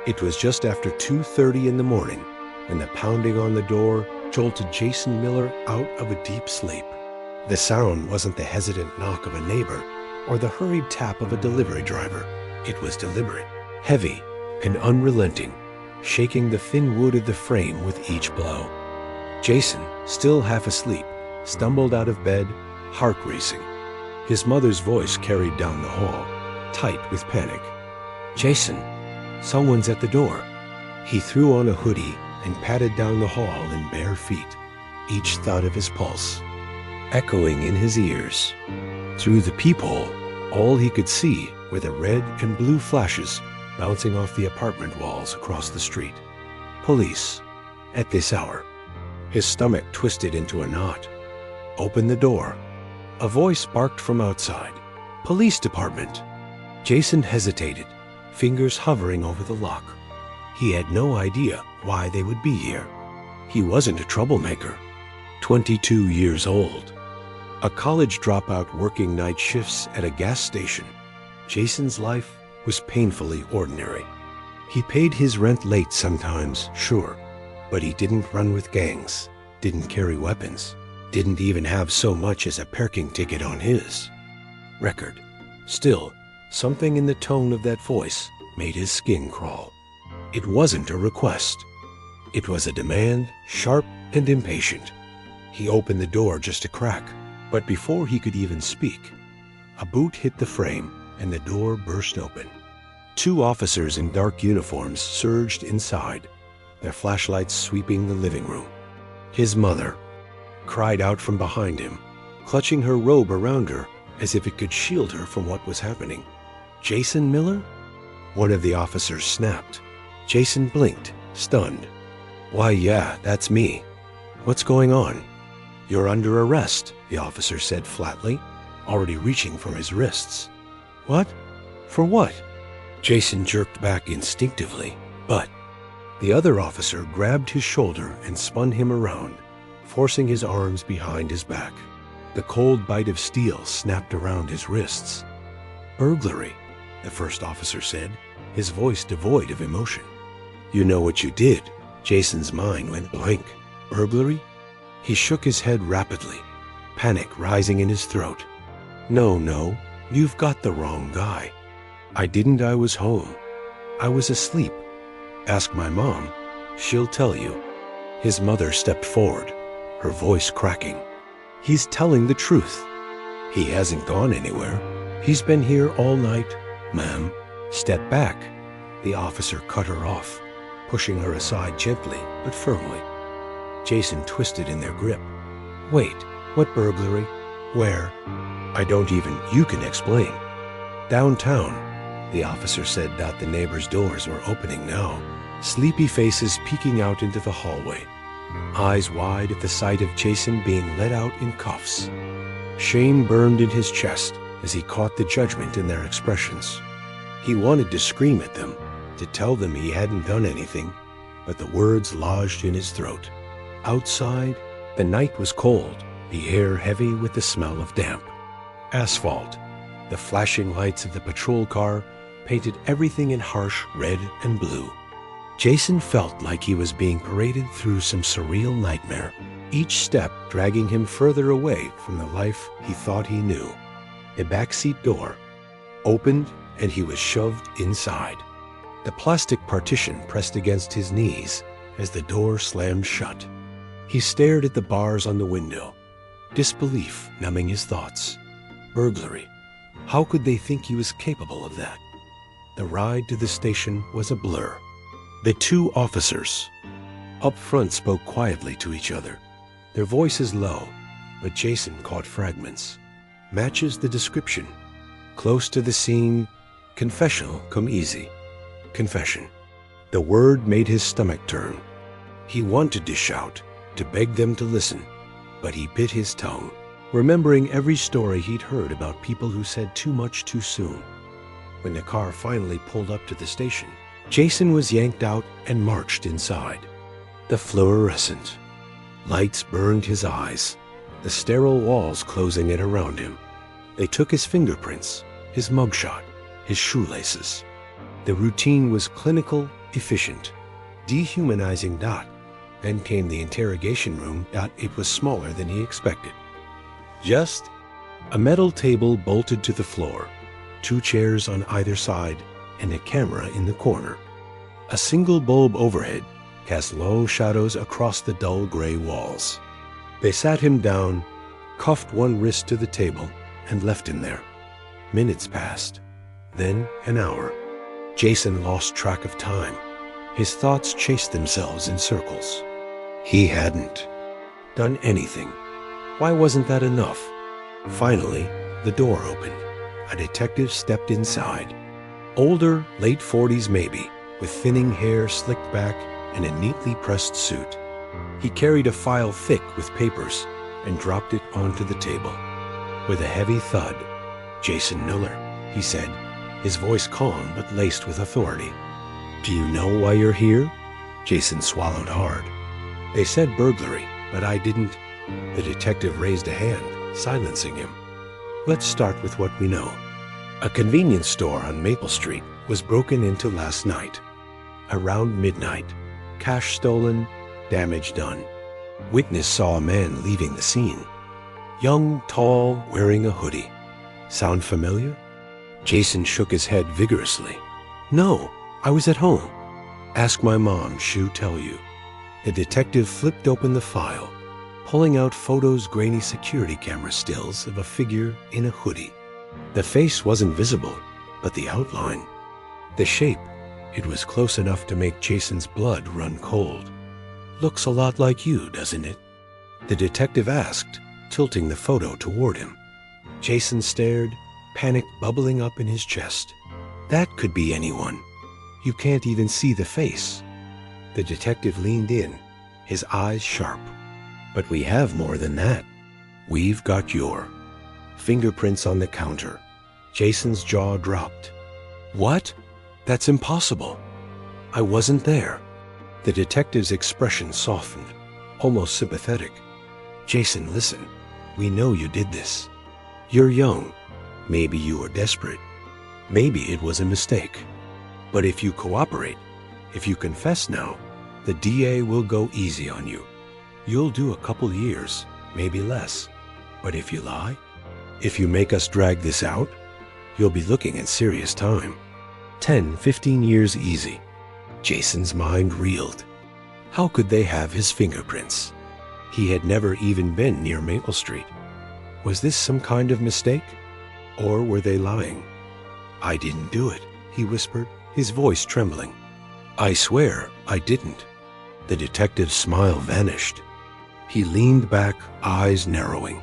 It was just after 2:30 in the morning when the pounding on the door jolted Jason Miller out of a deep sleep. The sound wasn't the hesitant knock of a neighbor or the hurried tap of a delivery driver. It was deliberate, heavy, and unrelenting, shaking the thin wood of the frame with each blow. Jason, still half asleep, stumbled out of bed, heart racing. His mother's voice carried down the hall, tight with panic. "Jason, someone's at the door." He threw on a hoodie and padded down the hall in bare feet, each thud of his pulse echoing in his ears. Through the peephole, all he could see were the red and blue flashes bouncing off the apartment walls across the street. Police, at this hour. His stomach twisted into a knot. "Open the door." A voice barked from outside. "Police department." Jason hesitated, fingers hovering over the lock. He had no idea why they would be here. He wasn't a troublemaker. 22 years old. A college dropout working night shifts at a gas station. Jason's life was painfully ordinary. He paid his rent late sometimes, sure, but he didn't run with gangs, didn't carry weapons, didn't even have so much as a parking ticket on his record. Still, something in the tone of that voice made his skin crawl. It wasn't a request. It was a demand, sharp and impatient. He opened the door just a crack, but before he could even speak, a boot hit the frame and the door burst open. Two officers in dark uniforms surged inside, their flashlights sweeping the living room. His mother cried out from behind him, clutching her robe around her as if it could shield her from what was happening. "Jason Miller?" One of the officers snapped. Jason blinked, stunned. "Why, yeah, that's me. What's going on?" "You're under arrest," the officer said flatly, already reaching for his wrists. "What? For what?" Jason jerked back instinctively, but the other officer grabbed his shoulder and spun him around, forcing his arms behind his back. The cold bite of steel snapped around his wrists. "Burglary," the first officer said, his voice devoid of emotion. "You know what you did." Jason's mind went blank. "Burglary?" He shook his head rapidly, panic rising in his throat. No, you've got the wrong guy. I didn't. I was home. I was asleep. Ask my mom. She'll tell you." His mother stepped forward, her voice cracking. "He's telling the truth. He hasn't gone anywhere. He's been here all night, ma'am." "Step back." The officer cut her off, pushing her aside gently but firmly. Jason twisted in their grip. "Wait, what burglary? Where?" "I don't even. You can explain." "Downtown," the officer said that the neighbors' doors were opening now, sleepy faces peeking out into the hallway, eyes wide at the sight of Jason being let out in cuffs. Shame burned in his chest as he caught the judgment in their expressions. He wanted to scream at them, to tell them he hadn't done anything, but the words lodged in his throat. Outside, the night was cold, the air heavy with the smell of damp. Asphalt, the flashing lights of the patrol car painted everything in harsh red and blue. Jason felt like he was being paraded through some surreal nightmare, each step dragging him further away from the life he thought he knew. A backseat door opened and he was shoved inside. The plastic partition pressed against his knees as the door slammed shut. He stared at the bars on the window, disbelief numbing his thoughts. Burglary. How could they think he was capable of that? The ride to the station was a blur. The two officers up front spoke quietly to each other, their voices low, but Jason caught fragments. Matches the description. Close to the scene, confessional come easy. Confession. The word made his stomach turn. He wanted to shout, to beg them to listen, but he bit his tongue, remembering every story he'd heard about people who said too much too soon. When the car finally pulled up to the station, Jason was yanked out and marched inside. The fluorescent lights burned his eyes, the sterile walls closing in around him. They took his fingerprints, his mugshot, his shoelaces. The routine was clinical efficient, dehumanizing Dot. Then came the interrogation room. It was smaller than he expected. Just a metal table bolted to the floor, 2 chairs on either side, and a camera in the corner. A single bulb overhead cast low shadows across the dull gray walls. They sat him down, cuffed one wrist to the table, and left him there. Minutes passed, then an hour. Jason lost track of time. His thoughts chased themselves in circles. He hadn't done anything. Why wasn't that enough? Finally, the door opened. A detective stepped inside. Older, late 40s maybe, with thinning hair slicked back and a neatly pressed suit. He carried a file thick with papers and dropped it onto the table. With a heavy thud, "Jason Miller," he said, his voice calm but laced with authority. "Do you know why you're here?" Jason swallowed hard. "They said burglary, but I didn't." The detective raised a hand, silencing him. "Let's start with what we know. A convenience store on Maple Street was broken into last night. Around midnight. Cash stolen, damage done. Witness saw a man leaving the scene. Young, tall, wearing a hoodie. Sound familiar?" Jason shook his head vigorously. "No, I was at home." "Ask my mom, she'll tell you." The detective flipped open the file, pulling out photos, grainy security camera stills of a figure in a hoodie. The face wasn't visible, but the outline, the shape, it was close enough to make Jason's blood run cold. "Looks a lot like you, doesn't it?" the detective asked, tilting the photo toward him. Jason stared, panic bubbling up in his chest. "That could be anyone. You can't even see the face." The detective leaned in, his eyes sharp. "But we have more than that. We've got your fingerprints on the counter." Jason's jaw dropped. "What? That's impossible. I wasn't there." The detective's expression softened, almost sympathetic. "Jason, listen. We know you did this. You're young. Maybe you were desperate. Maybe it was a mistake. But if you cooperate, if you confess now, the DA will go easy on you. You'll do a couple years, maybe less. But if you lie, if you make us drag this out, you'll be looking at serious time. 10, 15 years easy." Jason's mind reeled. How could they have his fingerprints? He had never even been near Maple Street. Was this some kind of mistake? Or were they lying? "I didn't do it," he whispered, his voice trembling. "I swear I didn't." The detective's smile vanished. He leaned back, eyes narrowing.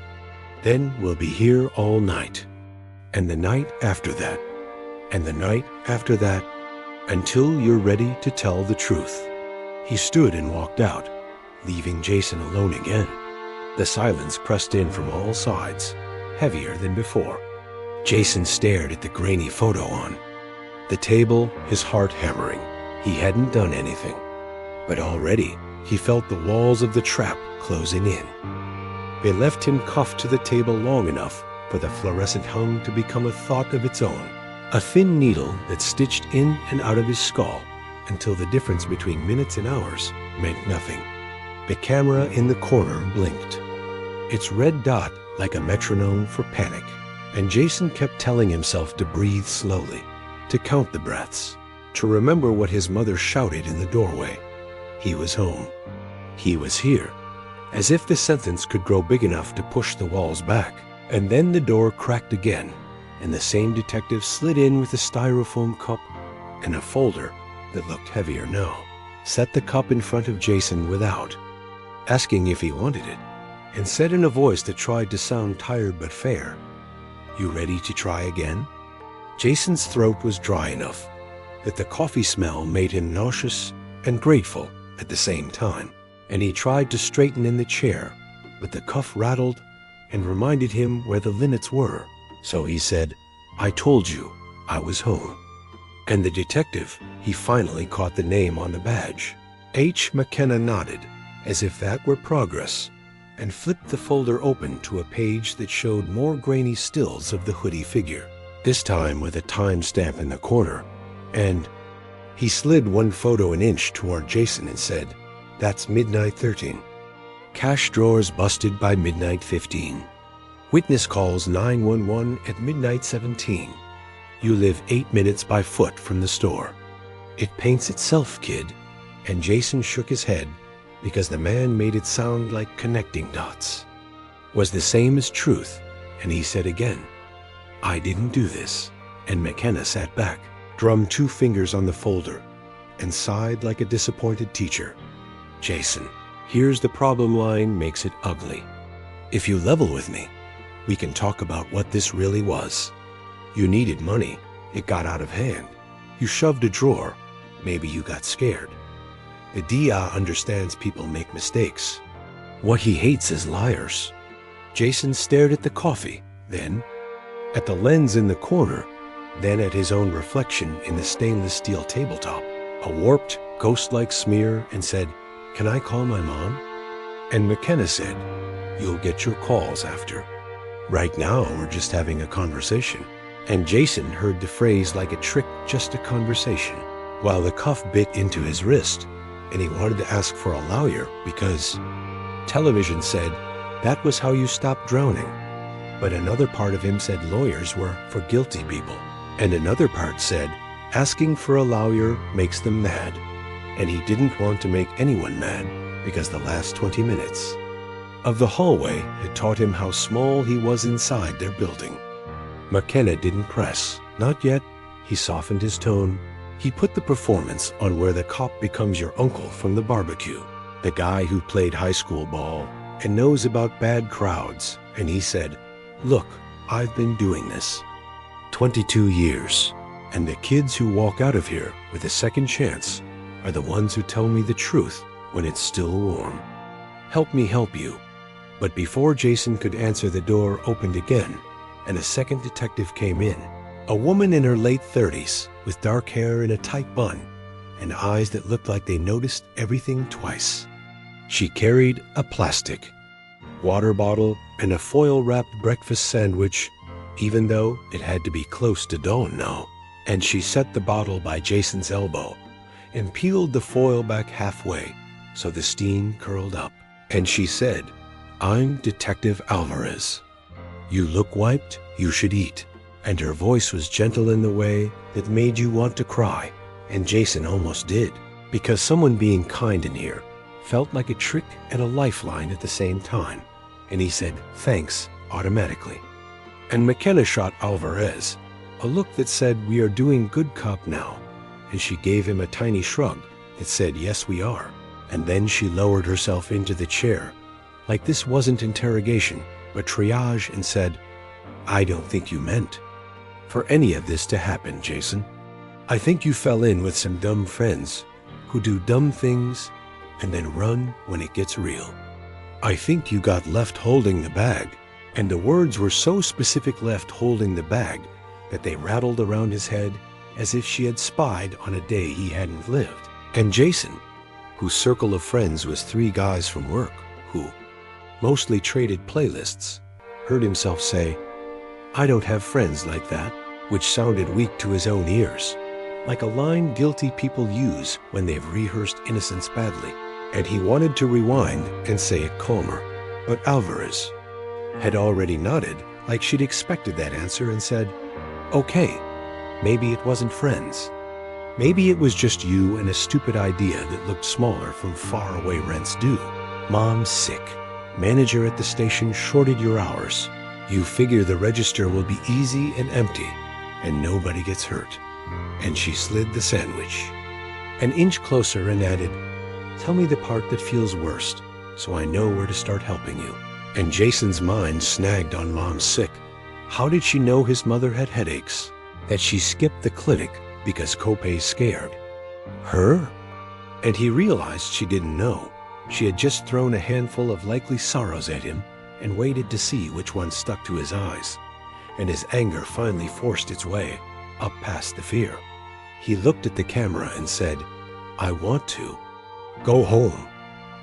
"Then we'll be here all night. And the night after that. And the night after that. Until you're ready to tell the truth." He stood and walked out, leaving Jason alone again. The silence pressed in from all sides, heavier than before. Jason stared at the grainy photo on the table, his heart hammering. He hadn't done anything, but already he felt the walls of the trap closing in. They left him cuffed to the table long enough for the fluorescent hum to become a thought of its own, a thin needle that stitched in and out of his skull until the difference between minutes and hours meant nothing. The camera in the corner blinked, its red dot like a metronome for panic, and Jason kept telling himself to breathe slowly, to count the breaths, to remember what his mother shouted in the doorway. He was home. He was here. As if the sentence could grow big enough to push the walls back. And then the door cracked again, and the same detective slid in with a styrofoam cup and a folder that looked heavier now, set the cup in front of Jason without asking if he wanted it, and said in a voice that tried to sound tired but fair, "You ready to try again?" Jason's throat was dry enough that the coffee smell made him nauseous and grateful at the same time, and he tried to straighten in the chair, but the cuff rattled and reminded him where the linnets were. So he said, "I told you I was home." And the detective, he finally caught the name on the badge. H. McKenna nodded, as if that were progress, and flipped the folder open to a page that showed more grainy stills of the hoodie figure, this time with a time stamp in the corner, and He slid one photo an inch toward Jason and said, "That's midnight 13. Cash drawers busted by midnight 15. Witness calls 911 at midnight 17. You live 8 minutes by foot from the store. It paints itself, kid." And Jason shook his head because the man made it sound like connecting dots. Was the same as truth, and he said again, "I didn't do this." And McKenna sat back, drummed 2 fingers on the folder, and sighed like a disappointed teacher. "Jason, here's the problem line makes it ugly. If you level with me, we can talk about what this really was. You needed money. It got out of hand. You shoved a drawer. Maybe you got scared. The DA understands people make mistakes. What he hates is liars." Jason stared at the coffee, then at the lens in the corner, then at his own reflection in the stainless steel tabletop, a warped, ghost-like smear, and said, "Can I call my mom?" And McKenna said, "You'll get your calls after. Right now, we're just having a conversation." And Jason heard the phrase like a trick, just a conversation, while the cuff bit into his wrist, and he wanted to ask for a lawyer because television said that was how you stopped drowning. But another part of him said lawyers were for guilty people, and another part said asking for a lawyer makes them mad, and he didn't want to make anyone mad because the last 20 minutes of the hallway had taught him how small he was inside their building. McKenna didn't press, not yet. He softened his tone. He put the performance on where the cop becomes your uncle from the barbecue, the guy who played high school ball and knows about bad crowds, and he said, "Look, I've been doing this 22 years, and the kids who walk out of here with a second chance are the ones who tell me the truth when it's still warm. Help me help you." But before Jason could answer, the door opened again, and a second detective came in, a woman in her late 30s with dark hair in a tight bun and eyes that looked like they noticed everything twice. She carried a plastic water bottle and a foil-wrapped breakfast sandwich, even though it had to be close to dawn now. And she set the bottle by Jason's elbow and peeled the foil back halfway so the steam curled up. And she said, "I'm Detective Alvarez. You look wiped, you should eat." And her voice was gentle in the way that made you want to cry. And Jason almost did, because someone being kind in here felt like a trick and a lifeline at the same time. And he said, "Thanks," automatically. And McKenna shot Alvarez a look that said, "We are doing good cop now." And she gave him a tiny shrug that said, "Yes, we are." And then she lowered herself into the chair, like this wasn't interrogation, but triage, and said, "I don't think you meant for any of this to happen, Jason. I think you fell in with some dumb friends who do dumb things and then run when it gets real. I think you got left holding the bag." And the words were so specific, left holding the bag, that they rattled around his head as if she had spied on a day he hadn't lived. And Jason, whose circle of friends was 3 guys from work who mostly traded playlists, heard himself say, "I don't have friends like that," which sounded weak to his own ears, like a line guilty people use when they've rehearsed innocence badly. And he wanted to rewind and say it calmer, but Alvarez had already nodded like she'd expected that answer and said, "Okay, maybe it wasn't friends. Maybe it was just you and a stupid idea that looked smaller from far away rents due. Mom's sick. Manager at the station shorted your hours. You figure the register will be easy and empty and nobody gets hurt." And she slid the sandwich an inch closer and added, "Tell me the part that feels worst so I know where to start helping you." And Jason's mind snagged on Mom's sick. How did she know his mother had headaches? That she skipped the clinic because copay scared her? And he realized she didn't know. She had just thrown a handful of likely sorrows at him and waited to see which one stuck to his eyes. And his anger finally forced its way up past the fear. He looked at the camera and said, "I want to go home."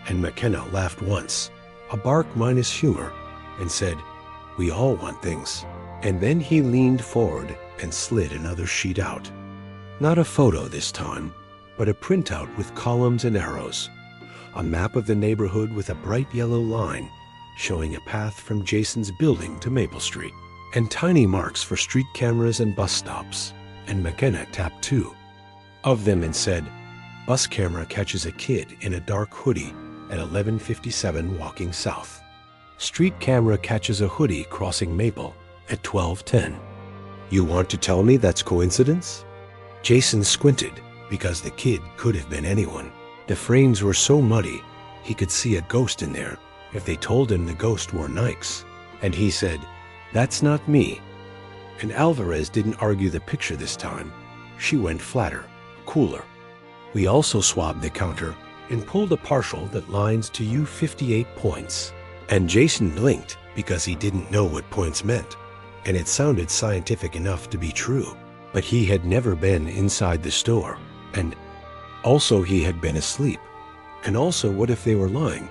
And McKenna laughed once, a bark minus humor, and said, "We all want things." And then he leaned forward and slid another sheet out. Not a photo this time, but a printout with columns and arrows, a map of the neighborhood with a bright yellow line showing a path from Jason's building to Maple Street, and tiny marks for street cameras and bus stops. And McKenna tapped 2 of them and said, "Bus camera catches a kid in a dark hoodie at 11:57 walking south. Street camera catches a hoodie crossing Maple at 12:10. You want to tell me that's coincidence?" Jason squinted because the kid could have been anyone. The frames were so muddy he could see a ghost in there if they told him the ghost wore Nikes. And he said, "That's not me." And Alvarez didn't argue the picture this time. She went flatter, cooler. We also swabbed the counter and pulled a partial that lines to you 58 points. And Jason blinked because he didn't know what points meant, and it sounded scientific enough to be true. But he had never been inside the store, and also he had been asleep. And also, what if they were lying?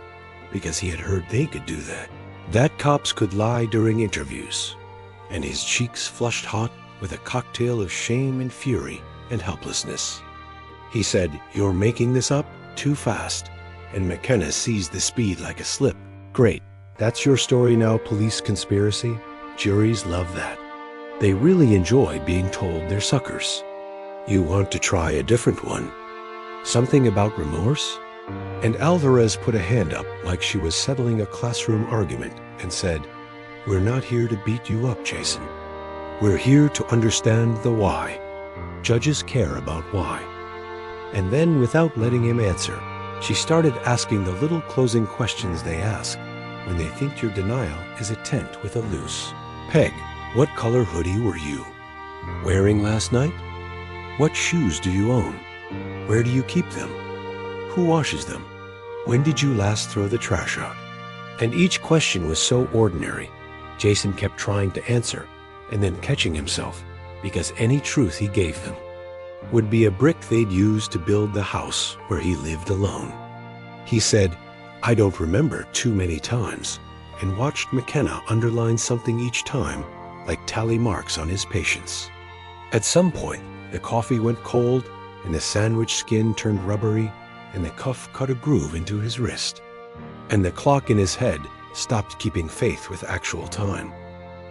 Because he had heard they could do that. That cops could lie during interviews. And his cheeks flushed hot with a cocktail of shame and fury and helplessness. He said, "You're making this up too fast." And McKenna seized the speed like a slip. "Great. That's your story now, police conspiracy? Juries love that. They really enjoy being told they're suckers. You want to try a different one? Something about remorse?" And Alvarez put a hand up like she was settling a classroom argument and said, "We're not here to beat you up, Jason. We're here to understand the why. Judges care about why." And then, without letting him answer, she started asking the little closing questions they ask when they think your denial is a tent with a loose peg. What color hoodie were you wearing last night? What shoes do you own? Where do you keep them? Who washes them? When did you last throw the trash out? And each question was so ordinary, Jason kept trying to answer and then catching himself because any truth he gave them would be a brick they'd use to build the house where he lived alone. He said, "I don't remember too many times," and watched McKenna underline something each time like tally marks on his patience. At some point, the coffee went cold and the sandwich skin turned rubbery and the cuff cut a groove into his wrist. And the clock in his head stopped keeping faith with actual time.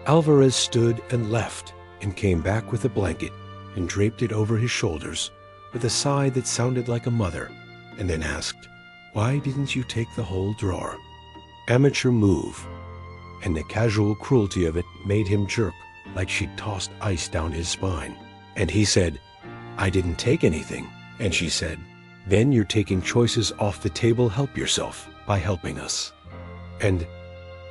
Alvarez stood and left and came back with a blanket and draped it over his shoulders with a sigh that sounded like a mother, and then asked, "Why didn't you take the whole drawer?" Amateur move, and the casual cruelty of it made him jerk like she'd tossed ice down his spine. And he said, "I didn't take anything." And she said, "Then you're taking choices off the table. Help yourself by helping us." And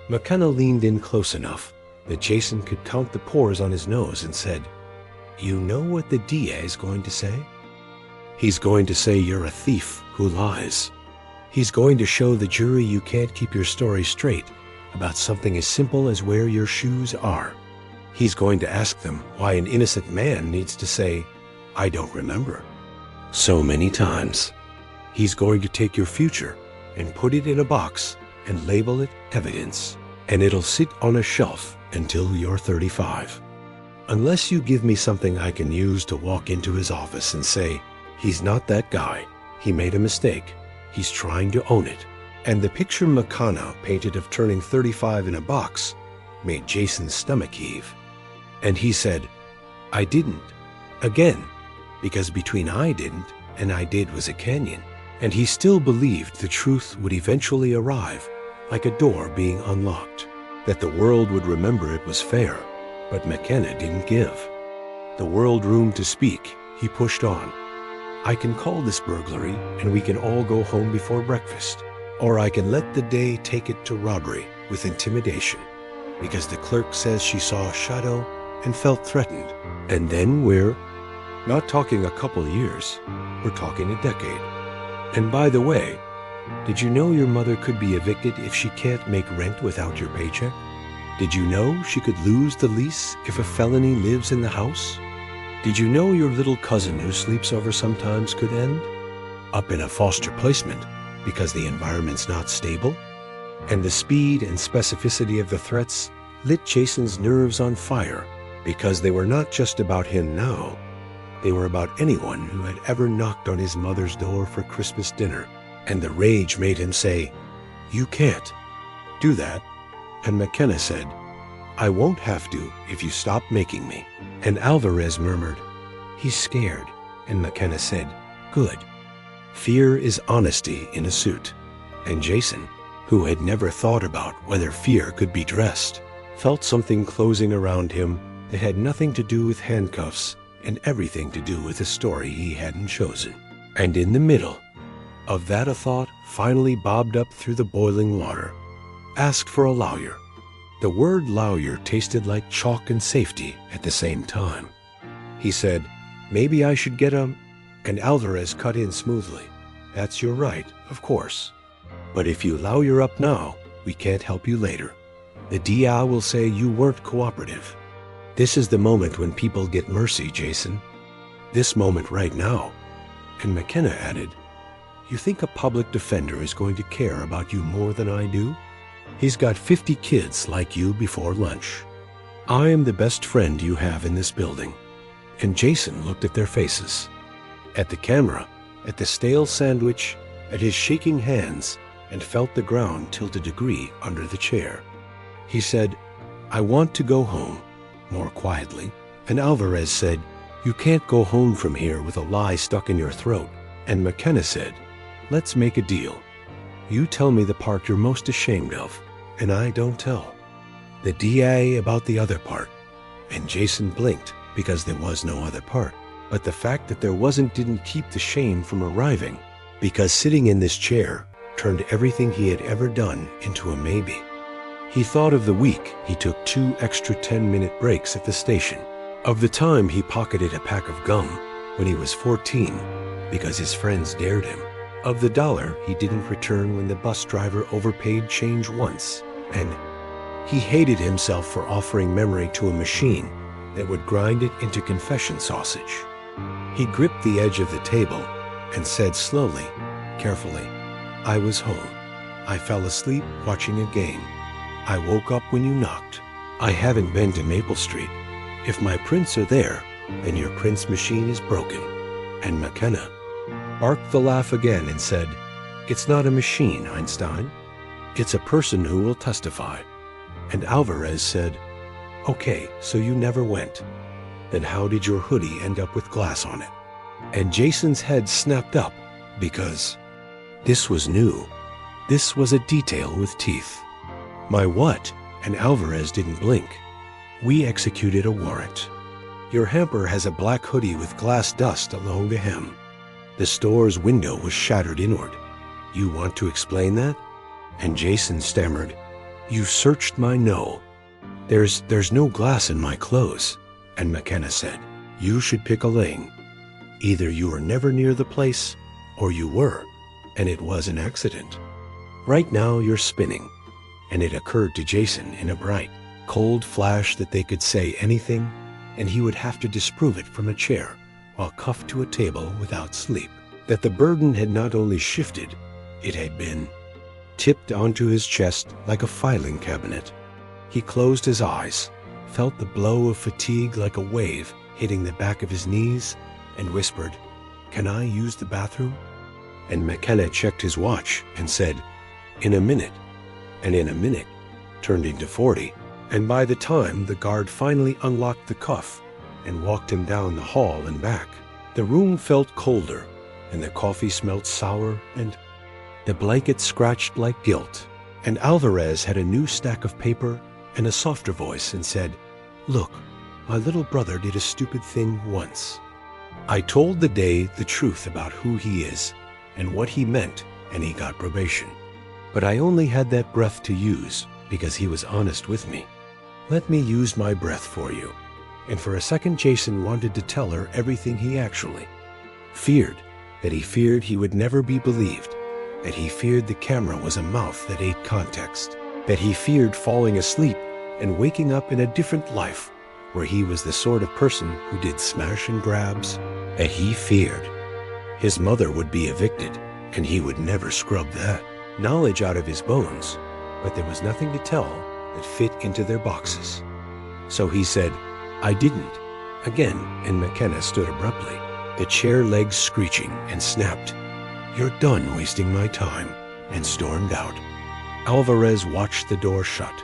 McKenna leaned in close enough that Jason could count the pores on his nose and said, "You know what the DA is going to say? He's going to say you're a thief who lies. He's going to show the jury you can't keep your story straight about something as simple as where your shoes are. He's going to ask them why an innocent man needs to say, 'I don't remember,' so many times. He's going to take your future and put it in a box and label it evidence, and it'll sit on a shelf until you're 35. Unless you give me something I can use to walk into his office and say, 'He's not that guy. He made a mistake. He's trying to own it.'" And the picture McKenna painted of turning 35 in a box made Jason's stomach heave. And he said, "I didn't." Again, because between I didn't and I did was a canyon. And he still believed the truth would eventually arrive, like a door being unlocked, that the world would remember it was fair. But McKenna didn't give the world room to speak. He pushed on. "I can call this burglary and we can all go home before breakfast. Or I can let the day take it to robbery with intimidation, because the clerk says she saw a shadow and felt threatened. And then we're not talking a couple years, we're talking a decade. And by the way, did you know your mother could be evicted if she can't make rent without your paycheck? Did you know she could lose the lease if a felony lives in the house? Did you know your little cousin who sleeps over sometimes could end up in a foster placement because the environment's not stable?" And the speed and specificity of the threats lit Jason's nerves on fire because they were not just about him now. They were about anyone who had ever knocked on his mother's door for Christmas dinner, and the rage made him say, "You can't do that." And McKenna said, "I won't have to if you stop making me." And Alvarez murmured, "He's scared." And McKenna said, "Good." Fear is honesty in a suit. And Jason, who had never thought about whether fear could be dressed, felt something closing around him that had nothing to do with handcuffs and everything to do with a story he hadn't chosen. And in the middle of that, a thought finally bobbed up through the boiling water. Asked for a lawyer. The word lawyer tasted like chalk and safety at the same time. He said, "Maybe I should get a..." And Alvarez cut in smoothly. "That's your right, of course. But if you lawyer up now, we can't help you later. The DA will say you weren't cooperative. This is the moment when people get mercy, Jason. This moment right now." And McKenna added, "You think a public defender is going to care about you more than I do? He's got 50 kids like you before lunch. I am the best friend you have in this building." And Jason looked at their faces, at the camera, at the stale sandwich, at his shaking hands, and felt the ground tilt a degree under the chair. He said, "I want to go home," more quietly. And Alvarez said, "You can't go home from here with a lie stuck in your throat." And McKenna said, "Let's make a deal. You tell me the part you're most ashamed of, and I don't tell. The DA about the other part." And Jason blinked because there was no other part. But the fact that there wasn't didn't keep the shame from arriving, because sitting in this chair turned everything he had ever done into a maybe. He thought of the week he took 2 extra 10-minute breaks at the station, of the time he pocketed a pack of gum when he was 14 because his friends dared him, of the $1 he didn't return when the bus driver overpaid change once, and he hated himself for offering memory to a machine that would grind it into confession sausage. He gripped the edge of the table and said slowly, carefully, "I was home. I fell asleep watching a game. I woke up when you knocked. I haven't been to Maple Street. If my prints are there, then your prints machine is broken." And McKenna barked the laugh again and said, "It's not a machine, Einstein. It's a person who will testify." And Alvarez said, "Okay, so you never went. Then how did your hoodie end up with glass on it?" And Jason's head snapped up because this was new. This was a detail with teeth. "My what?" And Alvarez didn't blink. "We executed a warrant. Your hamper has a black hoodie with glass dust along the hem. The store's window was shattered inward. You want to explain that?" And Jason stammered, "You searched my no. There's no glass in my clothes." And McKenna said, "You should pick a lane. Either you were never near the place, or you were, and it was an accident. Right now you're spinning." And it occurred to Jason in a bright, cold flash that they could say anything, and he would have to disprove it from a chair while cuffed to a table without sleep. That the burden had not only shifted, it had been tipped onto his chest like a filing cabinet. He closed his eyes, felt the blow of fatigue like a wave hitting the back of his knees, and whispered, "Can I use the bathroom?" And McKenna checked his watch and said, "In a minute." And in a minute turned into 40. And by the time the guard finally unlocked the cuff and walked him down the hall and back, the room felt colder, and the coffee smelled sour, and the blanket scratched like guilt. And Alvarez had a new stack of paper and a softer voice and said, "Look, my little brother did a stupid thing once. I told the day the truth about who he is and what he meant, and he got probation. But I only had that breath to use because he was honest with me. Let me use my breath for you." And for a second Jason wanted to tell her everything he actually feared, that he feared he would never be believed, that he feared the camera was a mouth that ate context, that he feared falling asleep and waking up in a different life where he was the sort of person who did smash and grabs, that he feared his mother would be evicted and he would never scrub that knowledge out of his bones, but there was nothing to tell that fit into their boxes. So he said, "I didn't. again, and McKenna stood abruptly, the chair legs screeching, and snapped, "You're done wasting my time," and stormed out. Alvarez watched the door shut,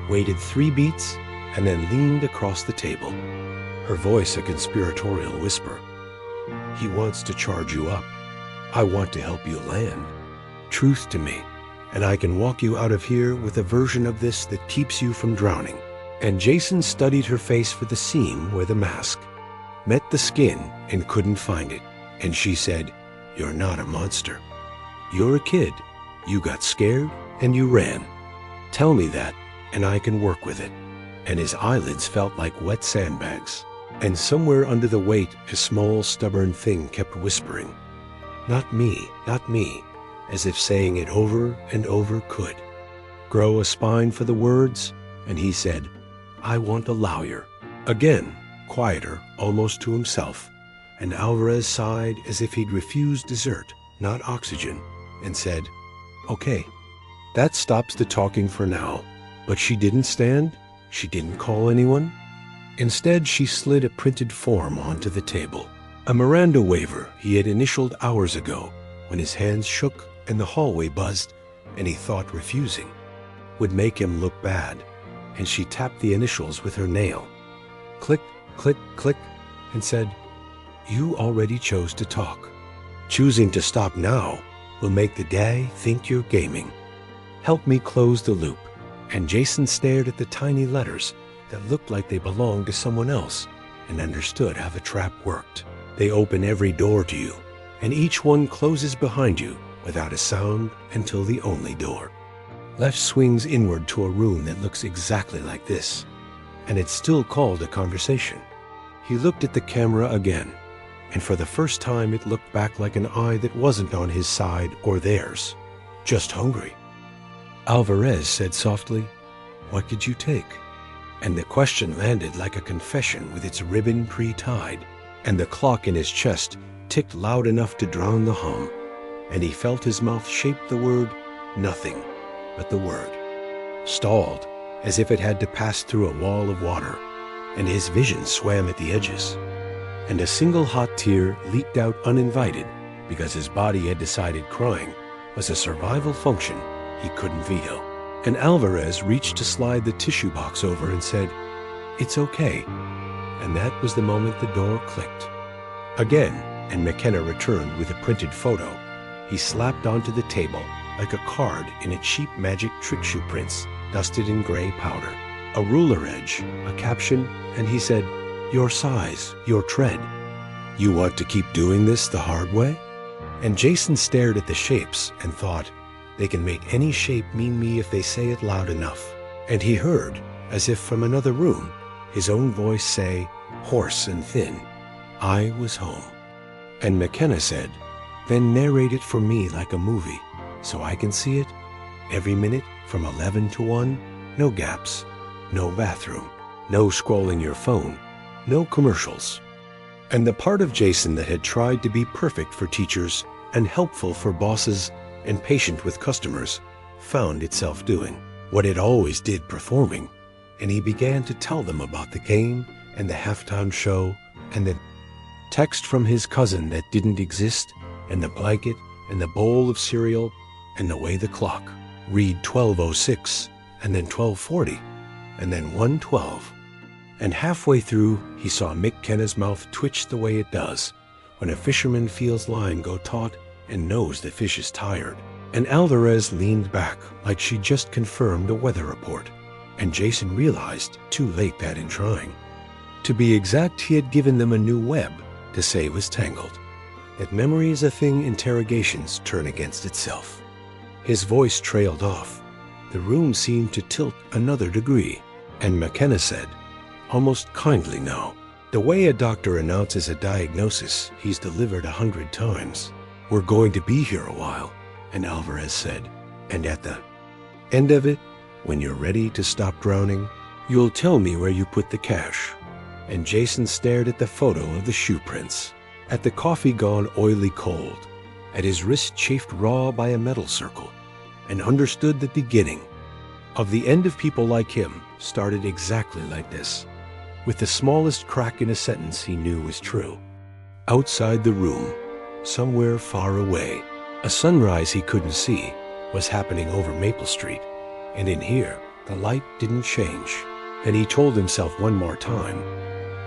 waited 3 beats, and then leaned across the table, her voice a conspiratorial whisper. "He wants to charge you up. I want to help you land. Truth to me, and I can walk you out of here with a version of this that keeps you from drowning." And Jason studied her face for the seam where the mask met the skin and couldn't find it. And she said, "You're not a monster. You're a kid. You got scared and you ran. Tell me that, and I can work with it." And his eyelids felt like wet sandbags. And somewhere under the weight, a small, stubborn thing kept whispering, "Not me, not me," as if saying it over and over could grow a spine for the words. And he said, "I want a lawyer." Again, quieter, almost to himself, and Alvarez sighed as if he'd refused dessert, not oxygen, and said, "Okay." That stops the talking for now. But she didn't stand. She didn't call anyone. Instead, she slid a printed form onto the table, a Miranda waiver he had initialed hours ago when his hands shook and the hallway buzzed, and he thought refusing would make him look bad. And she tapped the initials with her nail. Click, click, click, and said, "You already chose to talk. Choosing to stop now will make the day think you're gaming. Help me close the loop." And Jason stared at the tiny letters that looked like they belonged to someone else and understood how the trap worked. They open every door to you, and each one closes behind you without a sound until the only door left swings inward to a room that looks exactly like this, and it's still called a conversation. He looked at the camera again, and for the first time it looked back like an eye that wasn't on his side or theirs, just hungry. Alvarez said softly, "What could you take?" And the question landed like a confession with its ribbon pre-tied, and the clock in his chest ticked loud enough to drown the hum, and he felt his mouth shape the word nothing. But the word stalled, as if it had to pass through a wall of water, and his vision swam at the edges. And a single hot tear leaked out uninvited because his body had decided crying was a survival function he couldn't veto. And Alvarez reached to slide the tissue box over and said, "It's okay." And that was the moment the door clicked. Again, and McKenna returned with a printed photo he slapped onto the table like a card in a cheap magic trick shoe prints, dusted in gray powder. A ruler edge, a caption, and he said, "Your size, your tread. You want to keep doing this the hard way?" And Jason stared at the shapes and thought, they can make any shape mean me if they say it loud enough. And he heard, as if from another room, his own voice say, hoarse and thin, "I was home." And McKenna said, "Then narrate it for me like a movie, so I can see it, every minute from 11 to 1, no gaps, no bathroom, no scrolling your phone, no commercials." And the part of Jason that had tried to be perfect for teachers and helpful for bosses and patient with customers found itself doing what it always did, performing, and he began to tell them about the game and the halftime show and the text from his cousin that didn't exist and the blanket and the bowl of cereal and the way the clock read 12:06 and then 12:40 and then 1:12. And halfway through, he saw McKenna's mouth twitch the way it does when a fisherman feels line go taut and knows the fish is tired. And Alvarez leaned back like she just confirmed a weather report. And Jason realized, too late that in trying. To be exact, he had given them a new web to say was tangled. That memory is a thing interrogations turn against itself. His voice trailed off. The room seemed to tilt another degree. And McKenna said, almost kindly now, the way a doctor announces a diagnosis he's delivered 100 times, "We're going to be here a while." And Alvarez said, "And at the end of it, when you're ready to stop drowning, you'll tell me where you put the cash." And Jason stared at the photo of the shoe prints, at the coffee gone oily cold, at his wrist chafed raw by a metal circle, and understood the beginning of the end of people like him started exactly like this. with the smallest crack in a sentence he knew was true. Outside the room, somewhere far away, a sunrise he couldn't see was happening over Maple Street, and in here, the light didn't change. And he told himself one more time,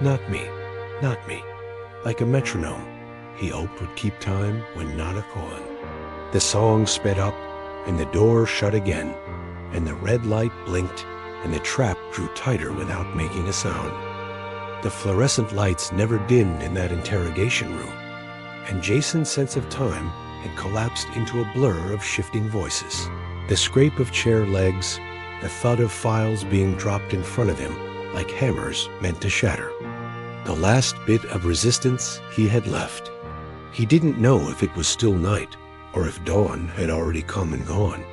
not me, not me. Like a metronome, he hoped would keep time when not a calling. The song sped up, and the door shut again, and the red light blinked, and the trap drew tighter without making a sound. The fluorescent lights never dimmed in that interrogation room, and Jason's sense of time had collapsed into a blur of shifting voices. The scrape of chair legs, the thud of files being dropped in front of him like hammers meant to shatter. The last bit of resistance he had left. He didn't know if it was still night or if dawn had already come and gone.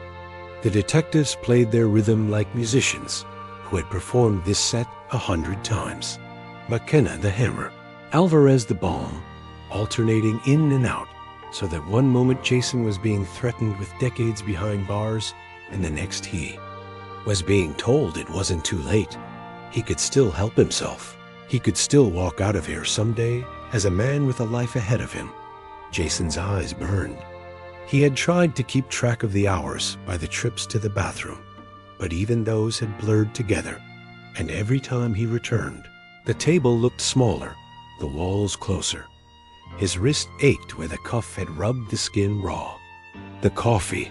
The detectives played their rhythm like musicians who had performed this set 100 times. McKenna the hammer, Alvarez the bomb, alternating in and out, so that one moment Jason was being threatened with decades behind bars, and the next he was being told it wasn't too late. He could still help himself. He could still walk out of here someday as a man with a life ahead of him. Jason's eyes burned. He had tried to keep track of the hours by the trips to the bathroom, but even those had blurred together, and every time he returned, the table looked smaller, the walls closer. His wrist ached where the cuff had rubbed the skin raw. The coffee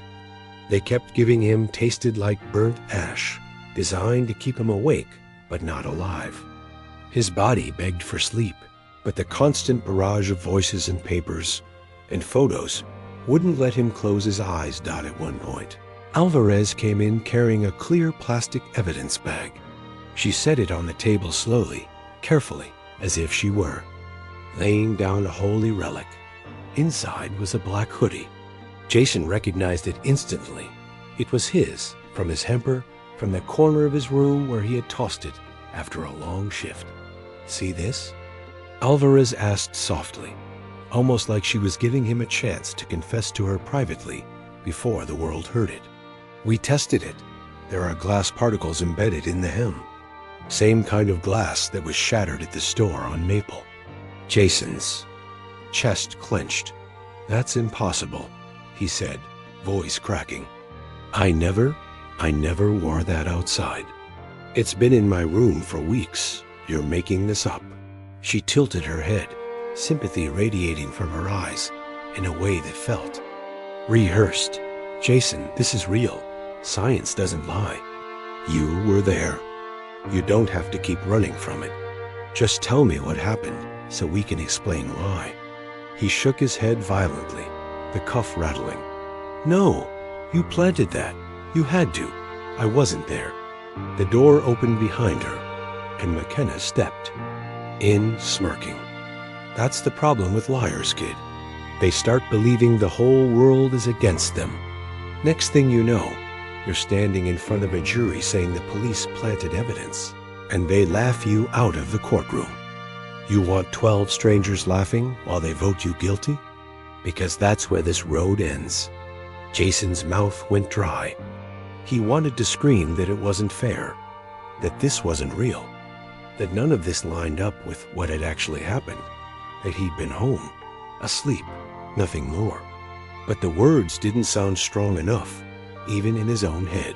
they kept giving him tasted like burnt ash, designed to keep him awake but not alive. His body begged for sleep, but the constant barrage of voices and papers and photos wouldn't let him close his eyes. At one point, Alvarez came in carrying a clear plastic evidence bag. She set it on the table slowly, carefully, as if she were laying down a holy relic. Inside was a black hoodie. Jason recognized it instantly. It was his, from his hamper, from the corner of his room where he had tossed it after a long shift. See this? Alvarez asked softly, almost like she was giving him a chance to confess to her privately before the world heard it. We tested it. There are glass particles embedded in the hem. Same kind of glass that was shattered at the store on Maple. Jason's chest clenched. That's impossible, he said, voice cracking. I never wore that outside. It's been in my room for weeks. You're making this up. She tilted her head, sympathy radiating from her eyes in a way that felt rehearsed. Jason, this is real. Science doesn't lie. You were there. You don't have to keep running from it. Just tell me what happened so we can explain why. He shook his head violently, the cuff rattling. No, you planted that. You had to. I wasn't there. The door opened behind her, and McKenna stepped in, smirking. That's the problem with liars, kid. They start believing the whole world is against them. Next thing you know, you're standing in front of a jury saying the police planted evidence, and they laugh you out of the courtroom. You want 12 strangers laughing while they vote you guilty? Because that's where this road ends. Jason's mouth went dry. He wanted to scream that it wasn't fair, that this wasn't real, that none of this lined up with what had actually happened, that he'd been home, asleep, nothing more. But the words didn't sound strong enough, even in his own head.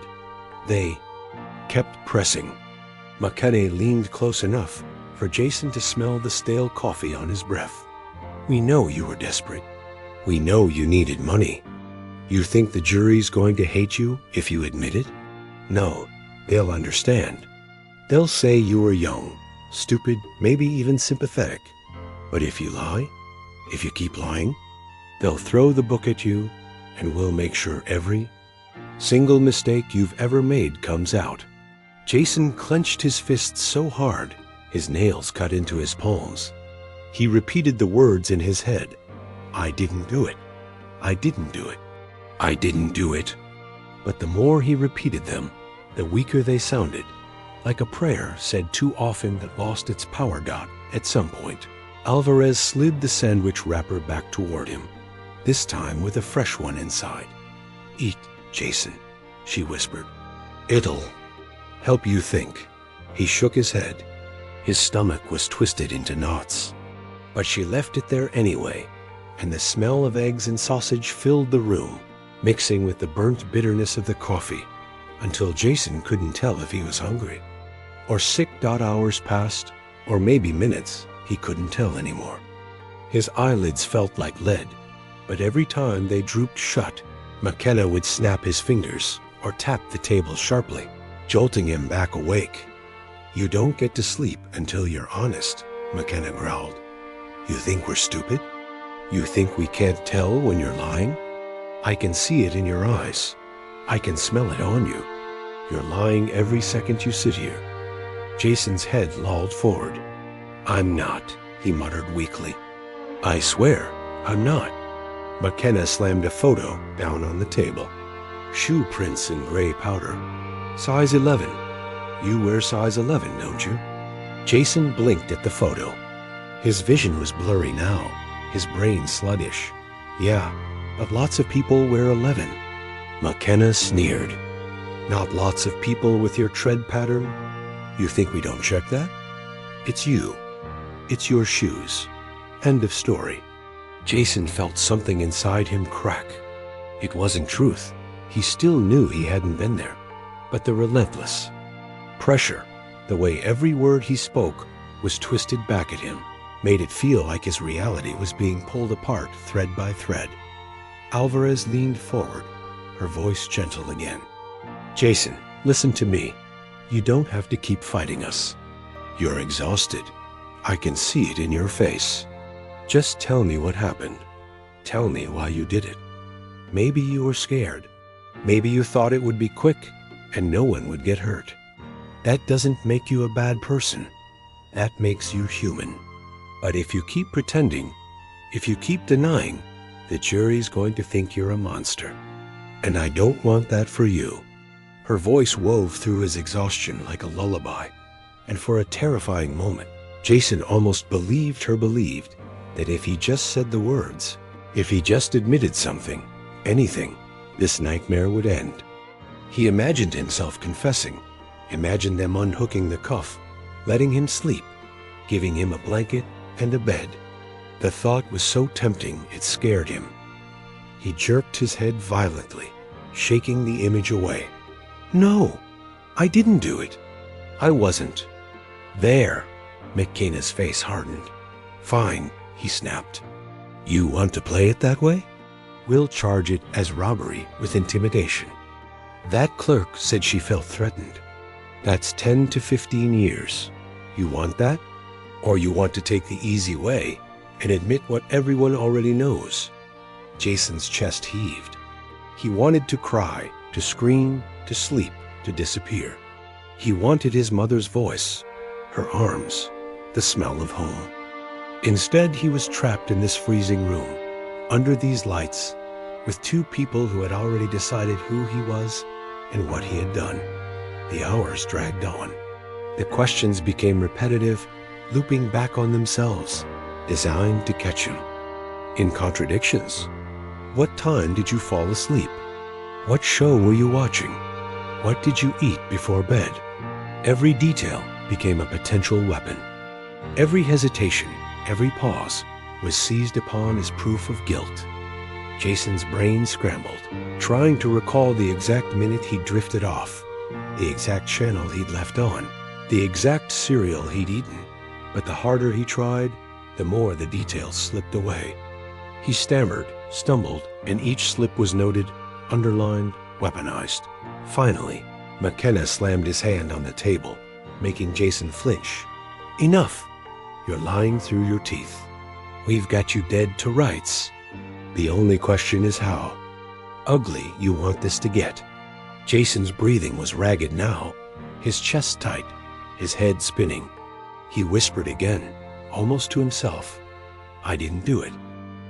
They kept pressing. McKenna leaned close enough for Jason to smell the stale coffee on his breath. We know you were desperate. We know you needed money. You think the jury's going to hate you if you admit it? No, they'll understand. They'll say you were young, stupid, maybe even sympathetic. But if you lie, if you keep lying, they'll throw the book at you, and we'll make sure every single mistake you've ever made comes out. Jason clenched his fists so hard, his nails cut into his palms. He repeated the words in his head. I didn't do it. I didn't do it. I didn't do it. But the more he repeated them, the weaker they sounded, like a prayer said too often that lost its power. At some point, Alvarez slid the sandwich wrapper back toward him, this time with a fresh one inside. Eat, Jason, she whispered. It'll help you think. He shook his head. His stomach was twisted into knots. But she left it there anyway, and the smell of eggs and sausage filled the room, mixing with the burnt bitterness of the coffee, until Jason couldn't tell if he was hungry. Or sick. Hours passed, or maybe minutes, he couldn't tell anymore. His eyelids felt like lead, but every time they drooped shut, McKenna would snap his fingers or tap the table sharply, jolting him back awake. "You don't get to sleep until you're honest," McKenna growled. "You think we're stupid? You think we can't tell when you're lying? I can see it in your eyes. I can smell it on you. You're lying every second you sit here." Jason's head lolled forward. "I'm not," he muttered weakly. "I swear, I'm not." McKenna slammed a photo down on the table. Shoe prints in gray powder. "Size 11. You wear size 11, don't you?" Jason blinked at the photo. His vision was blurry now, his brain sluggish. "Yeah, but lots of people wear 11. McKenna sneered. "Not lots of people with your tread pattern? You think we don't check that? It's you. It's your shoes. End of story." Jason felt something inside him crack. It wasn't truth. He still knew he hadn't been there. But the relentless pressure, the way every word he spoke was twisted back at him, made it feel like his reality was being pulled apart thread by thread. Alvarez leaned forward, her voice gentle again. "Jason, listen to me. You don't have to keep fighting us. You're exhausted. I can see it in your face. Just tell me what happened. Tell me why you did it. Maybe you were scared. Maybe you thought it would be quick and no one would get hurt. That doesn't make you a bad person. That makes you human. But if you keep pretending, if you keep denying, the jury's going to think you're a monster. And I don't want that for you." Her voice wove through his exhaustion like a lullaby, and for a terrifying moment, Jason almost believed that if he just said the words, if he just admitted something, anything, this nightmare would end. He imagined himself confessing, imagined them unhooking the cuff, letting him sleep, giving him a blanket and a bed. The thought was so tempting it scared him. He jerked his head violently, shaking the image away. "No, I didn't do it. I wasn't." "There." McKenna's face hardened. "Fine," he snapped. "You want to play it that way? We'll charge it as robbery with intimidation." That clerk said she felt threatened. "That's 10 to 15 years. You want that? Or you want to take the easy way and admit what everyone already knows?" Jason's chest heaved. He wanted to cry, to scream, to sleep, to disappear. He wanted his mother's voice, her arms, the smell of home. Instead, he was trapped in this freezing room, under these lights, with two people who had already decided who he was and what he had done. The hours dragged on. The questions became repetitive, looping back on themselves, designed to catch him. In contradictions. What time did you fall asleep? What show were you watching? What did you eat before bed? Every detail became a potential weapon. Every hesitation, every pause, was seized upon as proof of guilt. Jason's brain scrambled, trying to recall the exact minute he'd drifted off, the exact channel he'd left on, the exact cereal he'd eaten. But the harder he tried, the more the details slipped away. He stammered, stumbled, and each slip was noted, underlined, weaponized. Finally, McKenna slammed his hand on the table, making Jason flinch. "Enough! You're lying through your teeth. We've got you dead to rights. The only question is how ugly you want this to get." Jason's breathing was ragged now, his chest tight, his head spinning. He whispered again, almost to himself, "I didn't do it."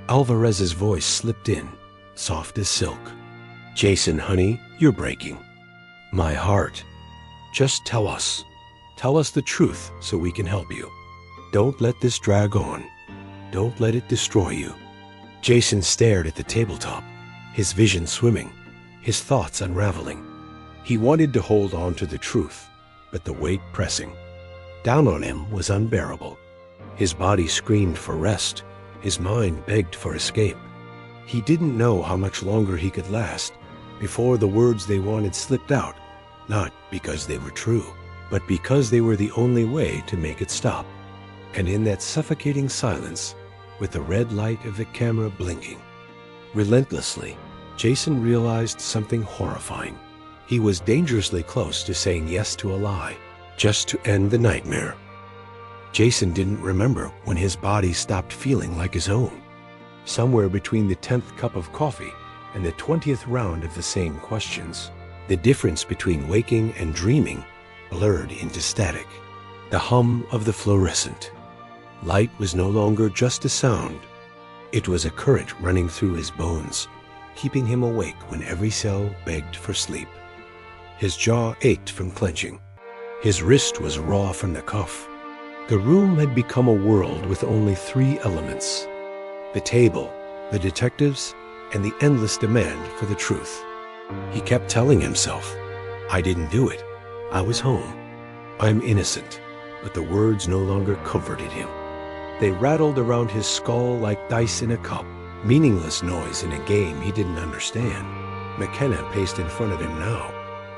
Alvarez's voice slipped in, soft as silk. "Jason, honey, you're breaking. My heart. Just tell us. Tell us the truth so we can help you. Don't let this drag on. Don't let it destroy you." Jason stared at the tabletop, his vision swimming, his thoughts unraveling. He wanted to hold on to the truth, but the weight pressing. down on him was unbearable. His body screamed for rest. His mind begged for escape. He didn't know how much longer he could last before the words they wanted slipped out, not because they were true, but because they were the only way to make it stop. And in that suffocating silence, with the red light of the camera blinking relentlessly, Jason realized something horrifying. He was dangerously close to saying yes to a lie, just to end the nightmare. Jason didn't remember when his body stopped feeling like his own. Somewhere between the 10th cup of coffee and the 20th round of the same questions, the difference between waking and dreaming blurred into static. The hum of the fluorescent. Light was no longer just a sound. It was a current running through his bones, keeping him awake when every cell begged for sleep. His jaw ached from clenching. His wrist was raw from the cuff. The room had become a world with only 3 elements: the table, the detectives, and the endless demand for the truth. He kept telling himself, "I didn't do it. I was home. I'm innocent." But the words no longer comforted him. They rattled around his skull like dice in a cup, meaningless noise in a game he didn't understand. McKenna paced in front of him now,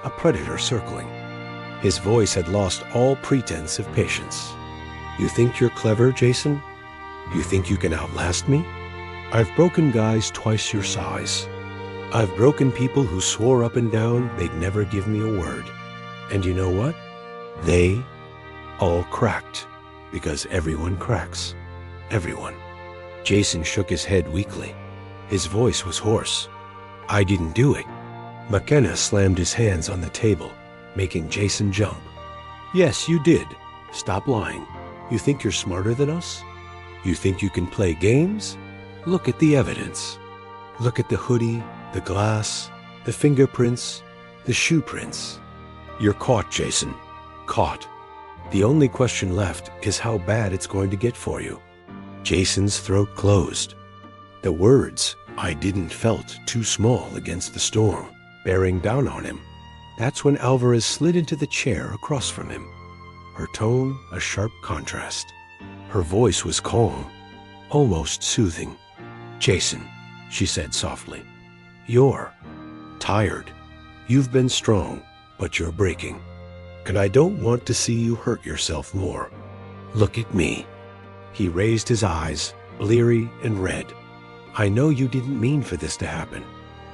a predator circling. His voice had lost all pretense of patience. "You think you're clever, Jason? You think you can outlast me? I've broken guys twice your size. I've broken people who swore up and down they'd never give me a word. And you know what? They all cracked, because everyone cracks. Everyone." Jason shook his head weakly. His voice was hoarse. "I didn't do it." McKenna slammed his hands on the table, making Jason jump. "Yes, you did. Stop lying. You think you're smarter than us? You think you can play games? Look at the evidence. Look at the hoodie, the glass, the fingerprints, the shoe prints. You're caught, Jason. Caught. The only question left is how bad it's going to get for you." Jason's throat closed. The words, "I didn't," felt too small against the storm, bearing down on him. That's when Alvarez slid into the chair across from him. Her tone a sharp contrast. Her voice was calm, almost soothing. "Jason," she said softly, "you're tired. You've been strong, but you're breaking. And I don't want to see you hurt yourself more. Look at me." He raised his eyes, bleary and red. "I know you didn't mean for this to happen,"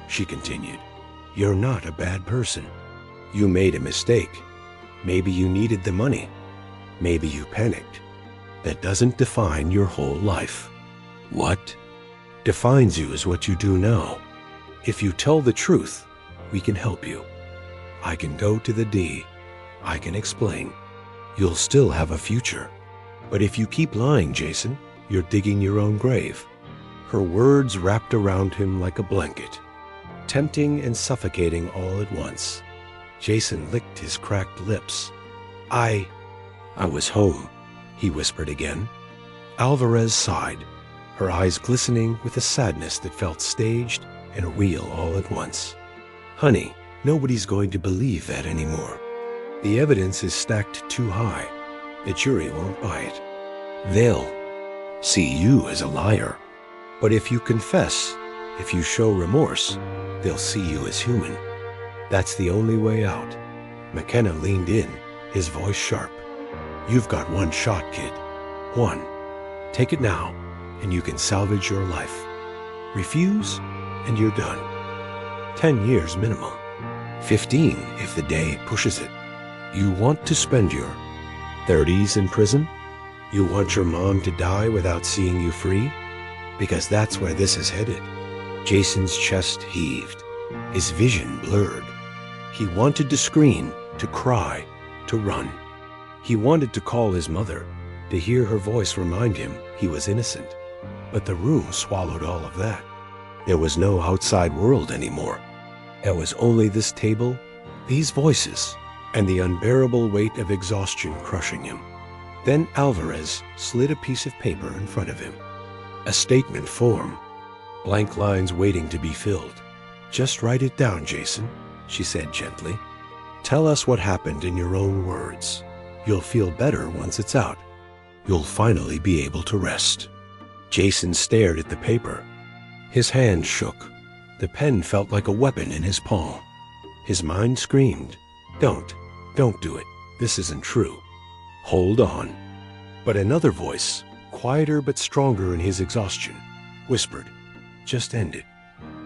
she continued. "You're not a bad person. You made a mistake. Maybe you needed the money. Maybe you panicked. That doesn't define your whole life. What defines you is what you do now. If you tell the truth, we can help you. I can go to the D. I can explain. You'll still have a future. But if you keep lying, Jason, you're digging your own grave." Her words wrapped around him like a blanket, tempting and suffocating all at once. Jason licked his cracked lips. I was home," he whispered again. Alvarez sighed, her eyes glistening with a sadness that felt staged and real all at once. "Honey, nobody's going to believe that anymore. The evidence is stacked too high. The jury won't buy it. They'll see you as a liar. But if you confess, if you show remorse, they'll see you as human. That's the only way out." McKenna leaned in, his voice sharp. "You've got one shot, kid. One. Take it now, and you can salvage your life. Refuse, and you're done. 10 years minimum. 15 if the day pushes it. You want to spend your 30s in prison? You want your mom to die without seeing you free? Because that's where this is headed." Jason's chest heaved, his vision blurred. He wanted to scream, to cry, to run. He wanted to call his mother, to hear her voice remind him he was innocent. But the room swallowed all of that. There was no outside world anymore. There was only this table, these voices, and the unbearable weight of exhaustion crushing him. Then Alvarez slid a piece of paper in front of him. A statement form, blank lines waiting to be filled. "Just write it down, Jason," she said gently. "Tell us what happened in your own words. You'll feel better once it's out. You'll finally be able to rest." Jason stared at the paper. His hand shook. The pen felt like a weapon in his palm. His mind screamed, Don't do it. This isn't true. Hold on." But another voice, quieter but stronger in his exhaustion, whispered, "Just end it.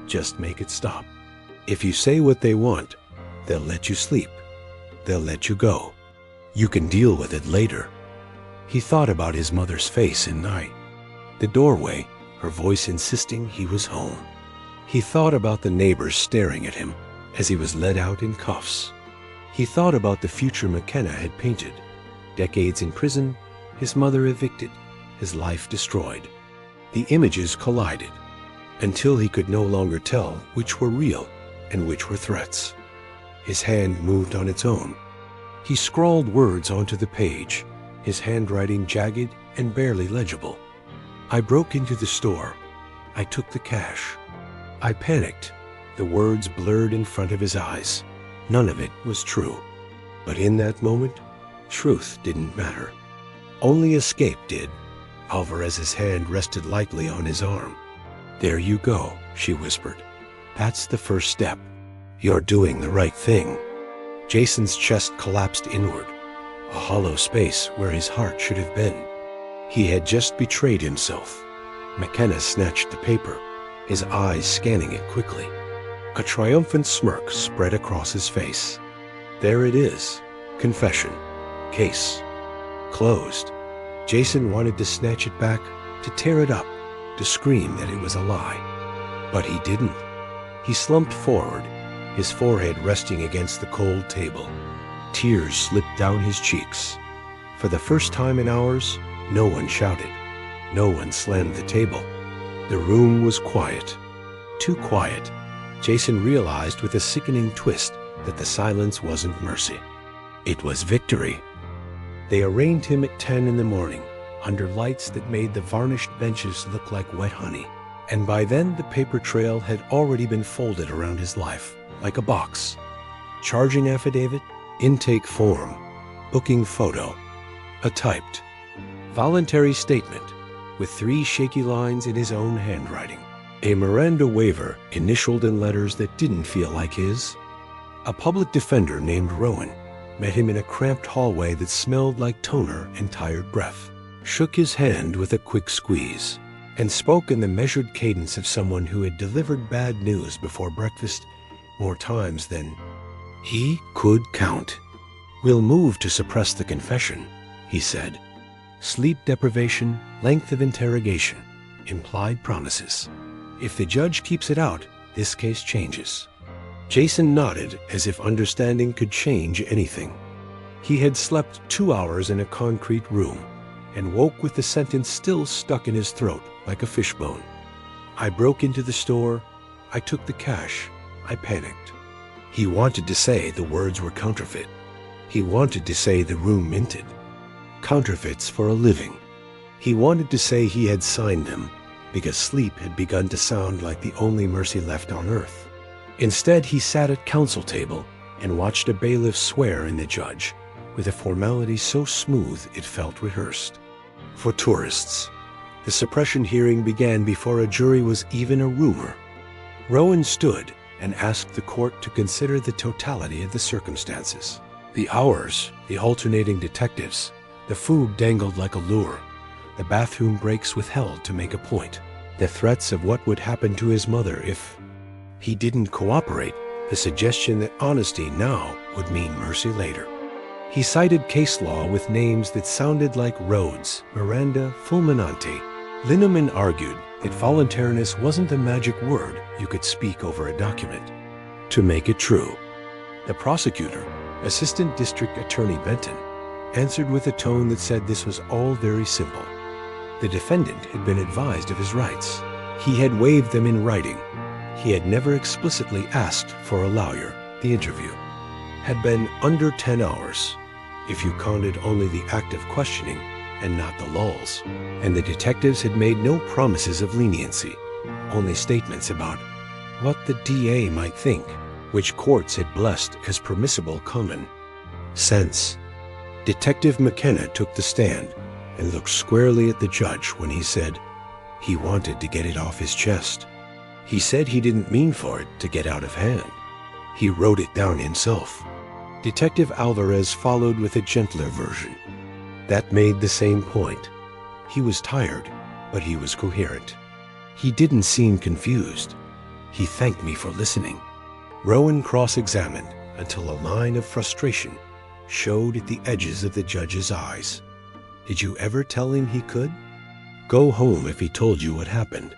Just make it stop. If you say what they want, they'll let you sleep. They'll let you go. You can deal with it later." He thought about his mother's face at night. The doorway, her voice insisting he was home. He thought about the neighbors staring at him as he was led out in cuffs. He thought about the future McKenna had painted. Decades in prison, his mother evicted, his life destroyed. The images collided until he could no longer tell which were real and which were threats. His hand moved on its own. He scrawled words onto the page, his handwriting jagged and barely legible. "I broke into the store. I took the cash. I panicked." The words blurred in front of his eyes. None of it was true. But in that moment, truth didn't matter. Only escape did. Alvarez's hand rested lightly on his arm. "There you go," she whispered. "That's the first step. You're doing the right thing." Jason's chest collapsed inward, a hollow space where his heart should have been. He had just betrayed himself. McKenna snatched the paper, his eyes scanning it quickly. A triumphant smirk spread across his face. There it is. Confession. Case. Closed. Jason wanted to snatch it back, to tear it up, to scream that it was a lie. But he didn't. He slumped forward, his forehead resting against the cold table. Tears slipped down his cheeks. For the first time in hours, no one shouted. No one slammed the table. The room was quiet. Too quiet. Jason realized with a sickening twist that the silence wasn't mercy. It was victory. They arraigned him at 10 in the morning, under lights that made the varnished benches look like wet honey. And by then the paper trail had already been folded around his life, like a box. Charging affidavit, intake form, booking photo, a typed, voluntary statement with 3 shaky lines in his own handwriting. A Miranda waiver initialed in letters that didn't feel like his. A public defender named Rowan met him in a cramped hallway that smelled like toner and tired breath, shook his hand with a quick squeeze, and spoke in the measured cadence of someone who had delivered bad news before breakfast more times than he could count. "We'll move to suppress the confession," he said. "Sleep deprivation, length of interrogation, implied promises. If the judge keeps it out, this case changes." Jason nodded as if understanding could change anything. He had slept 2 hours in a concrete room and woke with the sentence still stuck in his throat like a fishbone. "I broke into the store. I took the cash. I panicked." He wanted to say the words were counterfeit. He wanted to say the room minted. Counterfeits for a living. He wanted to say he had signed them because sleep had begun to sound like the only mercy left on earth. Instead, he sat at counsel table and watched a bailiff swear in the judge with a formality so smooth it felt rehearsed. For tourists, the suppression hearing began before a jury was even a rumor. Rowan stood and asked the court to consider the totality of the circumstances. The hours, the alternating detectives, the food dangled like a lure, the bathroom breaks withheld to make a point, the threats of what would happen to his mother if he didn't cooperate, the suggestion that honesty now would mean mercy later. He cited case law with names that sounded like Rhodes, Miranda, Fulminante. Linneman argued that voluntariness wasn't a magic word you could speak over a document to make it true. The prosecutor, Assistant District Attorney Benton, answered with a tone that said this was all very simple. The defendant had been advised of his rights. He had waived them in writing. He had never explicitly asked for a lawyer. The interview had been under 10 hours, if you counted only the active questioning and not the lulls. And the detectives had made no promises of leniency, only statements about what the DA might think, which courts had blessed as permissible common sense. Detective McKenna took the stand and looked squarely at the judge when he said he wanted to get it off his chest. He said he didn't mean for it to get out of hand. He wrote it down himself. Detective Alvarez followed with a gentler version. That made the same point. He was tired, but he was coherent. He didn't seem confused. He thanked me for listening. Rowan cross-examined until a line of frustration showed at the edges of the judge's eyes. Did you ever tell him he could go home if he told you what happened?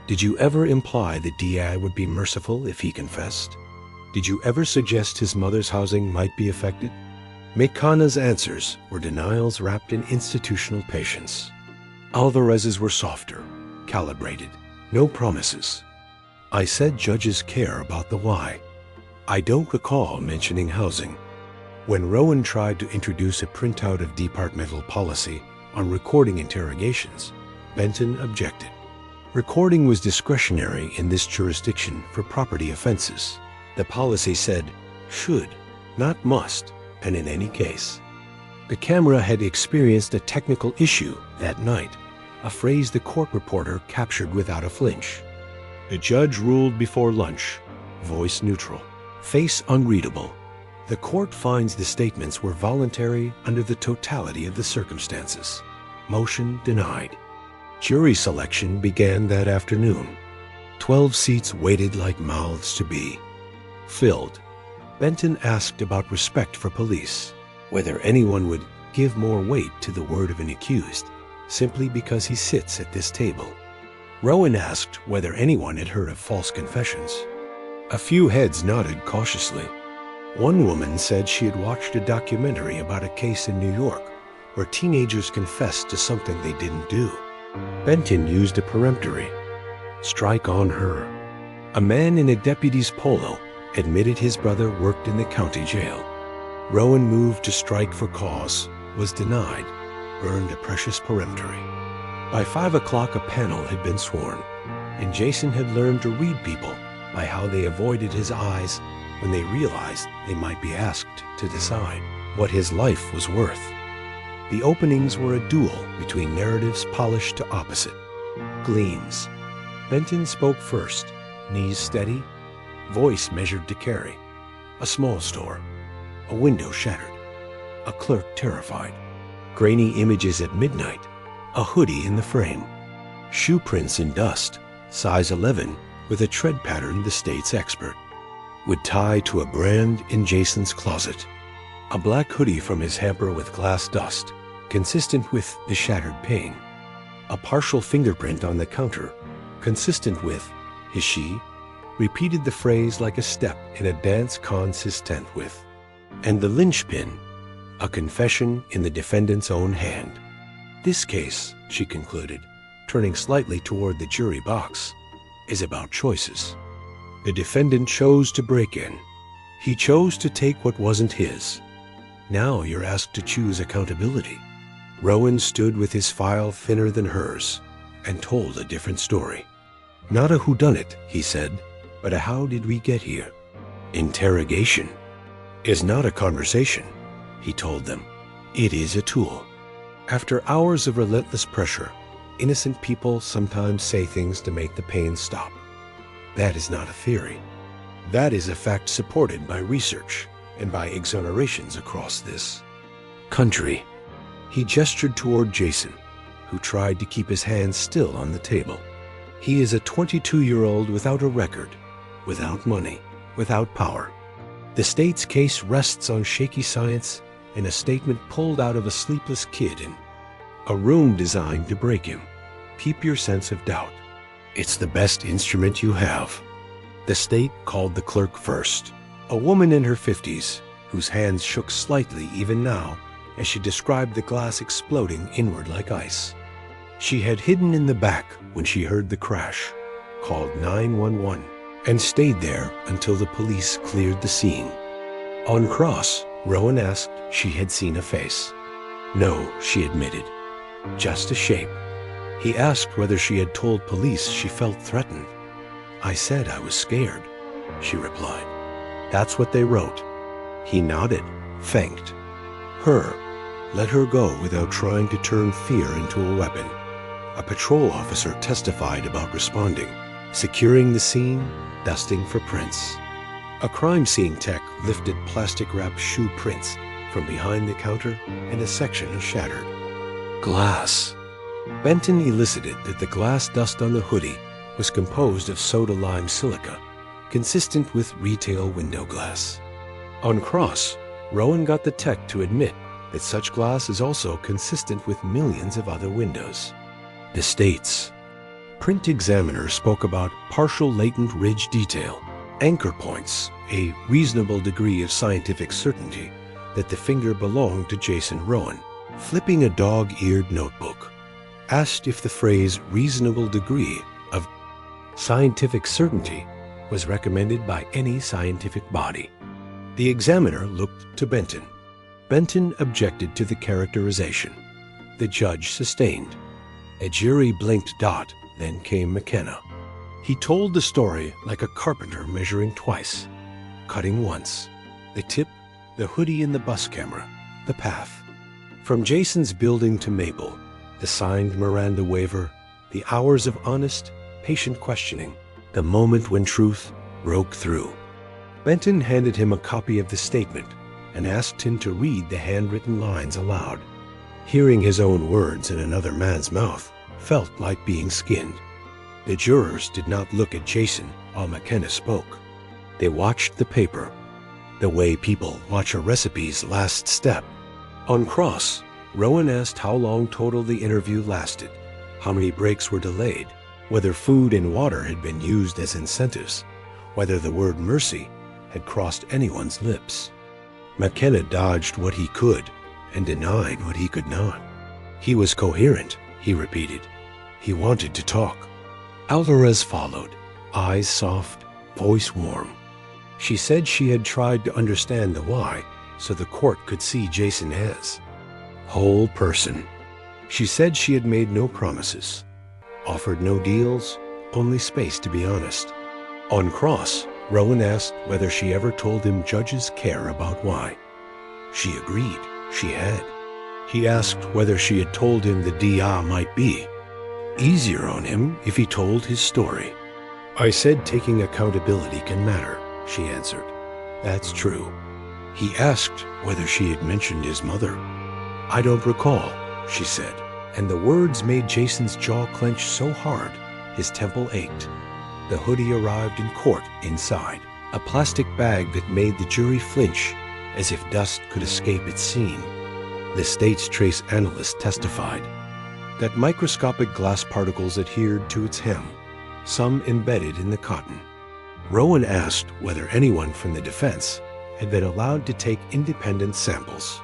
Did you ever imply the DI would be merciful if he confessed? Did you ever suggest his mother's housing might be affected? McKenna's answers were denials wrapped in institutional patience. Alvarez's were softer, calibrated, no promises. I said judges care about the why. I don't recall mentioning housing. When Rowan tried to introduce a printout of departmental policy on recording interrogations, Benton objected. Recording was discretionary in this jurisdiction for property offenses. The policy said should, not must, and in any case. The camera had experienced a technical issue that night, a phrase the court reporter captured without a flinch. The judge ruled before lunch, voice neutral, face unreadable. The court finds the statements were voluntary under the totality of the circumstances. Motion denied. Jury selection began that afternoon. 12 seats waited like mouths to be. Filled. Benton asked about respect for police, whether anyone would give more weight to the word of an accused simply because he sits at this table. Rowan asked whether anyone had heard of false confessions. A few heads nodded cautiously. One woman said she had watched a documentary about a case in New York where teenagers confessed to something they didn't do. Benton used a peremptory. Strike on her. A man in a deputy's polo admitted his brother worked in the county jail. Rowan moved to strike for cause, was denied, earned a precious peremptory. By 5 o'clock a panel had been sworn, and Jason had learned to read people by how they avoided his eyes when they realized they might be asked to decide what his life was worth. The openings were a duel between narratives polished to opposite. Gleams. Benton spoke first, knees steady, voice measured to carry. A small store. A window shattered. A clerk terrified. Grainy images at midnight. A hoodie in the frame. Shoe prints in dust. Size 11 with a tread pattern the state's expert would tie to a brand in Jason's closet. A black hoodie from his hamper with glass dust, consistent with the shattered pane. A partial fingerprint on the counter, consistent with his she, repeated the phrase like a step in a dance consistent with. And the linchpin, a confession in the defendant's own hand. This case, she concluded, turning slightly toward the jury box, is about choices. The defendant chose to break in. He chose to take what wasn't his. Now you're asked to choose accountability. Rowan stood with his file thinner than hers and told a different story. Not a whodunit, he said, but a how did we get here? Interrogation is not a conversation, he told them. It is a tool. After hours of relentless pressure, innocent people sometimes say things to make the pain stop. That is not a theory. That is a fact supported by research and by exonerations across this country. He gestured toward Jason, who tried to keep his hands still on the table. He is a 22-year-old without a record, without money, without power. The state's case rests on shaky science and a statement pulled out of a sleepless kid in a room designed to break him. Keep your sense of doubt. It's the best instrument you have. The state called the clerk first, a woman in her 50s, whose hands shook slightly even now as she described the glass exploding inward like ice. She had hidden in the back when she heard the crash, called 911, and stayed there until the police cleared the scene. On cross, Rowan asked she had seen a face. No, she admitted, just a shape. He asked whether she had told police she felt threatened. I said I was scared, she replied. That's what they wrote. He nodded, thanked her, let her go without trying to turn fear into a weapon. A patrol officer testified about responding, securing the scene, dusting for prints. A crime scene tech lifted plastic-wrapped shoe prints from behind the counter, and a section is shattered. Glass. Benton elicited that the glass dust on the hoodie was composed of soda-lime silica, consistent with retail window glass. On cross, Rowan got the tech to admit that such glass is also consistent with millions of other windows. The states. Print examiner spoke about partial latent ridge detail, anchor points, a reasonable degree of scientific certainty that the finger belonged to Jason Rowan, flipping a dog-eared notebook. Asked if the phrase reasonable degree of scientific certainty was recommended by any scientific body. The examiner looked to Benton. Benton objected to the characterization. The judge sustained. A jury blinked dot, then came McKenna. He told the story like a carpenter measuring twice, cutting once. The tip, the hoodie in the bus camera, the path. From Jason's building to Maple, the signed Miranda waiver, the hours of honest, patient questioning, the moment when truth broke through. Benton handed him a copy of the statement and asked him to read the handwritten lines aloud. Hearing his own words in another man's mouth felt like being skinned. The jurors did not look at Jason while McKenna spoke. They watched the paper, the way people watch a recipe's last step. On cross, Rowan asked how long total the interview lasted, how many breaks were delayed, whether food and water had been used as incentives, whether the word mercy had crossed anyone's lips. McKenna dodged what he could and denied what he could not. He was coherent, he repeated. He wanted to talk. Alvarez followed, eyes soft, voice warm. She said she had tried to understand the why so the court could see Jason as whole person. She said she had made no promises, offered no deals, only space to be honest. On cross, Rowan asked whether she ever told him judges care about why. She agreed she had. He asked whether she had told him the DA might be easier on him if he told his story. I said taking accountability can matter, she answered. That's true. He asked whether she had mentioned his mother. I don't recall, she said, and the words made Jason's jaw clench so hard his temple ached. The hoodie arrived in court inside, a plastic bag that made the jury flinch as if dust could escape its seam. The state's trace analyst testified that microscopic glass particles adhered to its hem, some embedded in the cotton. Rowan asked whether anyone from the defense had been allowed to take independent samples.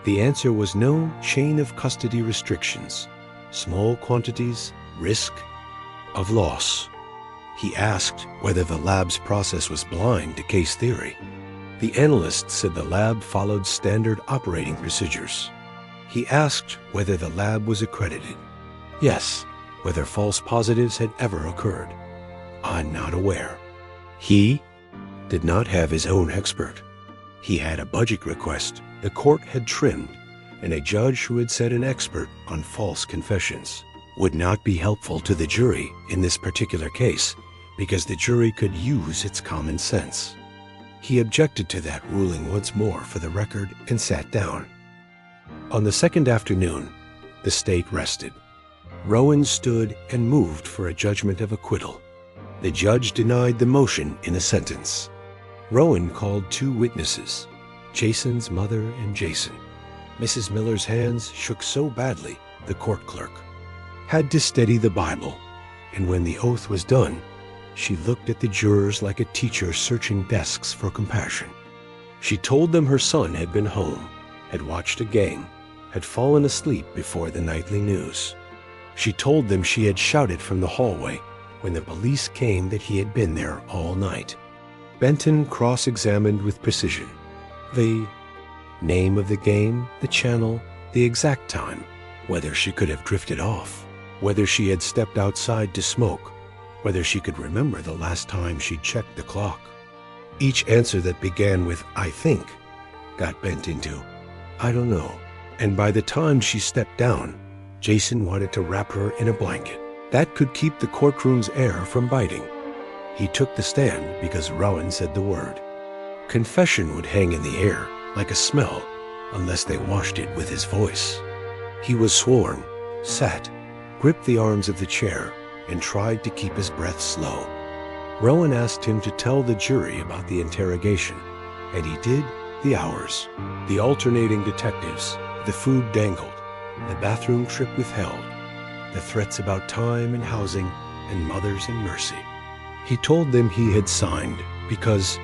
The answer was no chain of custody restrictions, small quantities, risk of loss. He asked whether the lab's process was blind to case theory. The analyst said the lab followed standard operating procedures. He asked whether the lab was accredited. Yes, whether false positives had ever occurred. I'm not aware. He did not have his own expert. He had a budget request the court had trimmed, and a judge who had said an expert on false confessions would not be helpful to the jury in this particular case because the jury could use its common sense. He objected to that ruling once more for the record and sat down. On the second afternoon, the state rested. Rowan stood and moved for a judgment of acquittal. The judge denied the motion in a sentence. Rowan called two witnesses, Jason's mother and Jason. Mrs. Miller's hands shook so badly, the court clerk had to steady the Bible, and when the oath was done, she looked at the jurors like a teacher searching desks for compassion. She told them her son had been home, had watched a gang, had fallen asleep before the nightly news. She told them she had shouted from the hallway when the police came that he had been there all night. Benton cross-examined with precision. The name of the game, the channel, the exact time, whether she could have drifted off, whether she had stepped outside to smoke, whether she could remember the last time she checked the clock. Each answer that began with, I think, got bent into, I don't know, and by the time she stepped down, Jason wanted to wrap her in a blanket. That could keep the courtroom's air from biting. He took the stand because Rowan said the word. Confession would hang in the air like a smell unless they washed it with his voice. He was sworn, sat, gripped the arms of the chair, and tried to keep his breath slow. Rowan asked him to tell the jury about the interrogation, and he did. The hours, the alternating detectives, the food dangled, the bathroom trip withheld, the threats about time and housing and mothers and mercy. He told them he had signed because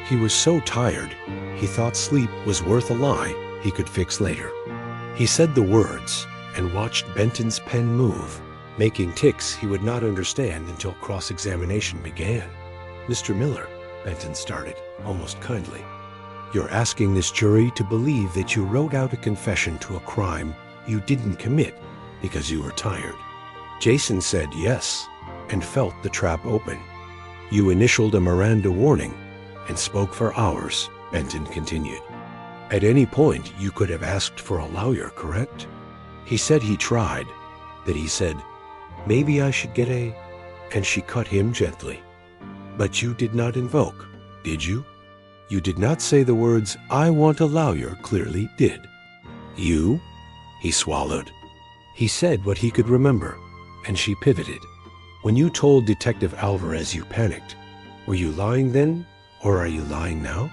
he was so tired he thought sleep was worth a lie he could fix later. He said the words and watched Benton's pen move, making ticks he would not understand until cross-examination began. "Mr. Miller," Benton started, almost kindly, "you're asking this jury to believe that you wrote out a confession to a crime you didn't commit because you were tired." Jason said yes and felt the trap open. "You initialed a Miranda warning and spoke for hours," Benton continued. "At any point you could have asked for a lawyer, correct?" He said he tried, that he said, "Maybe I should get a..." and she cut him gently. "But you did not invoke, did you? You did not say the words, 'I want a lawyer,' clearly did. You?" He swallowed. He said what he could remember, and she pivoted. "When you told Detective Alvarez you panicked, were you lying then, or are you lying now?"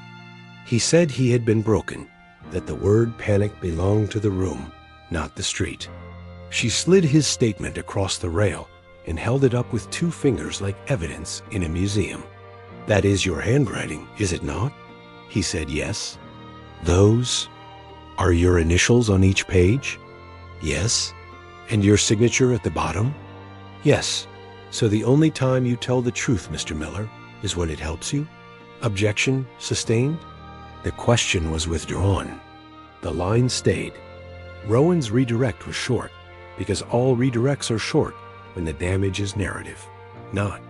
He said he had been broken, that the word panic belonged to the room, not the street. She slid his statement across the rail and held it up with 2 fingers like evidence in a museum. "That is your handwriting, is it not?" He said yes. "Those are your initials on each page?" "Yes." "And your signature at the bottom?" "Yes. So the only time you tell the truth, Mr. Miller, is when it helps you?" Objection sustained. The question was withdrawn. The line stayed. Rowan's redirect was short, because all redirects are short when the damage is narrative, not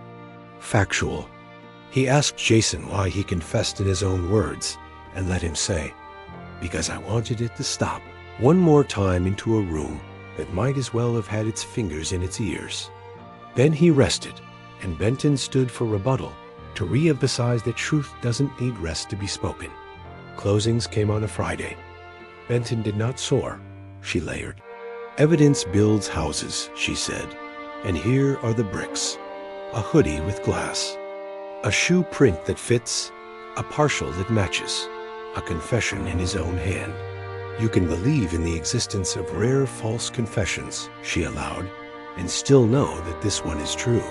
factual. He asked Jason why he confessed in his own words and let him say, "Because I wanted it to stop one more time into a room that might as well have had its fingers in its ears." Then he rested, and Benton stood for rebuttal to re-emphasize that truth doesn't need rest to be spoken. Closings came on a Friday. Benton did not soar, she layered. "Evidence builds houses," she said, "and here are the bricks. A hoodie with glass, a shoe print that fits, a partial that matches, a confession in his own hand. You can believe in the existence of rare false confessions," she allowed, "and still know that this one is true."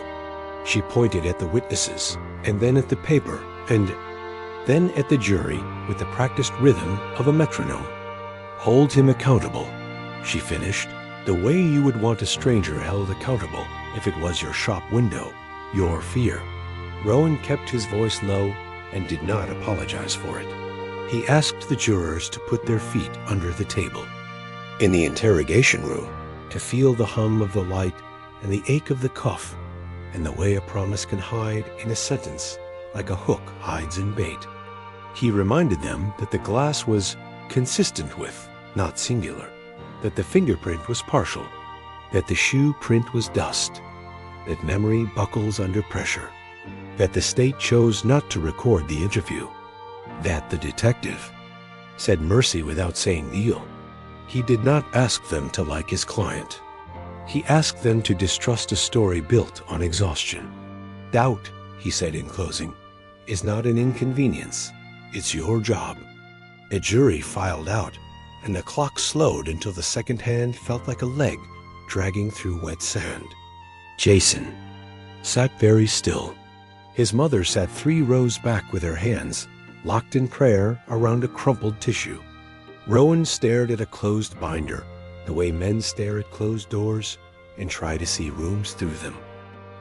She pointed at the witnesses, and then at the paper, and then at the jury with the practiced rhythm of a metronome. "Hold him accountable," she finished, "the way you would want a stranger held accountable if it was your shop window, your fear." Rowan kept his voice low and did not apologize for it. He asked the jurors to put their feet under the table. In the interrogation room, to feel the hum of the light and the ache of the cuff, and the way a promise can hide in a sentence like a hook hides in bait. He reminded them that the glass was consistent with, not singular, that the fingerprint was partial, that the shoe print was dust, that memory buckles under pressure, that the state chose not to record the interview, that the detective said mercy without saying kneel. He did not ask them to like his client. He asked them to distrust a story built on exhaustion. "Doubt," he said in closing, "is not an inconvenience. It's your job." A jury filed out, and the clock slowed until the second hand felt like a leg dragging through wet sand. Jason sat very still. His mother sat 3 rows back with her hands locked in prayer around a crumpled tissue. Rowan stared at a closed binder, the way men stare at closed doors and try to see rooms through them.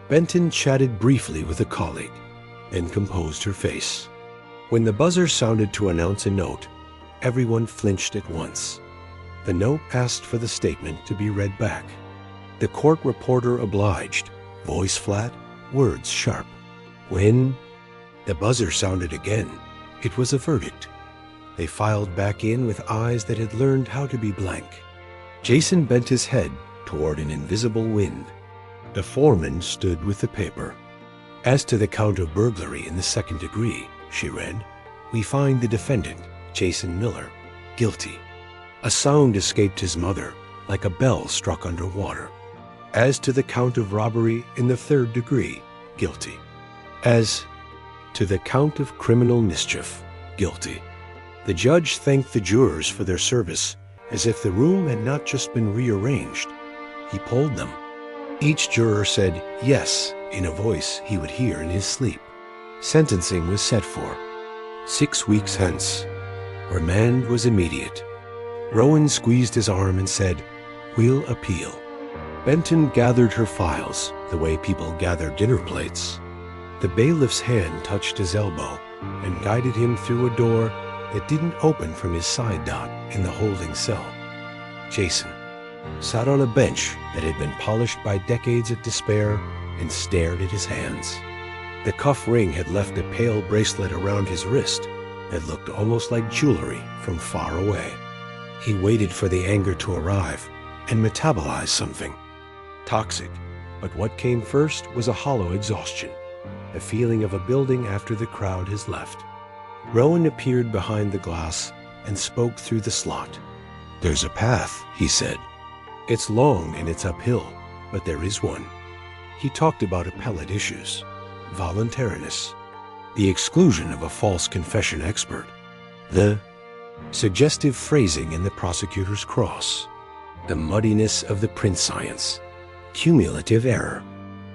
Benton chatted briefly with a colleague, then composed her face. When the buzzer sounded to announce a note, everyone flinched at once. The note asked for the statement to be read back. The court reporter obliged, voice flat, words sharp. When the buzzer sounded again, it was a verdict. They filed back in with eyes that had learned how to be blank. Jason bent his head toward an invisible wind. The foreman stood with the paper. As to the count of burglary in the second degree, she read, we find the defendant, Jason Miller, guilty. A sound escaped his mother, like a bell struck underwater. As to the count of robbery in the third degree, guilty. As to the count of criminal mischief, guilty. The judge thanked the jurors for their service, as if the room had not just been rearranged. He polled them. Each juror said yes in a voice he would hear in his sleep. Sentencing was set for 6 weeks hence. Remand was immediate. Rowan squeezed his arm and said, we'll appeal. Benton gathered her files the way people gather dinner plates. The bailiff's hand touched his elbow and guided him through a door that didn't open from his side dock in the holding cell. Jason sat on a bench that had been polished by decades of despair and stared at his hands. The cuff ring had left a pale bracelet around his wrist that looked almost like jewelry from far away. He waited for the anger to arrive and metabolize something. Toxic, but what came first was a hollow exhaustion, the feeling of a building after the crowd has left. Rowan appeared behind the glass and spoke through the slot. There's a path, he said. It's long and it's uphill, but there is one. He talked about appellate issues, voluntariness, the exclusion of a false confession expert, the suggestive phrasing in the prosecutor's cross, the muddiness of the print science, cumulative error.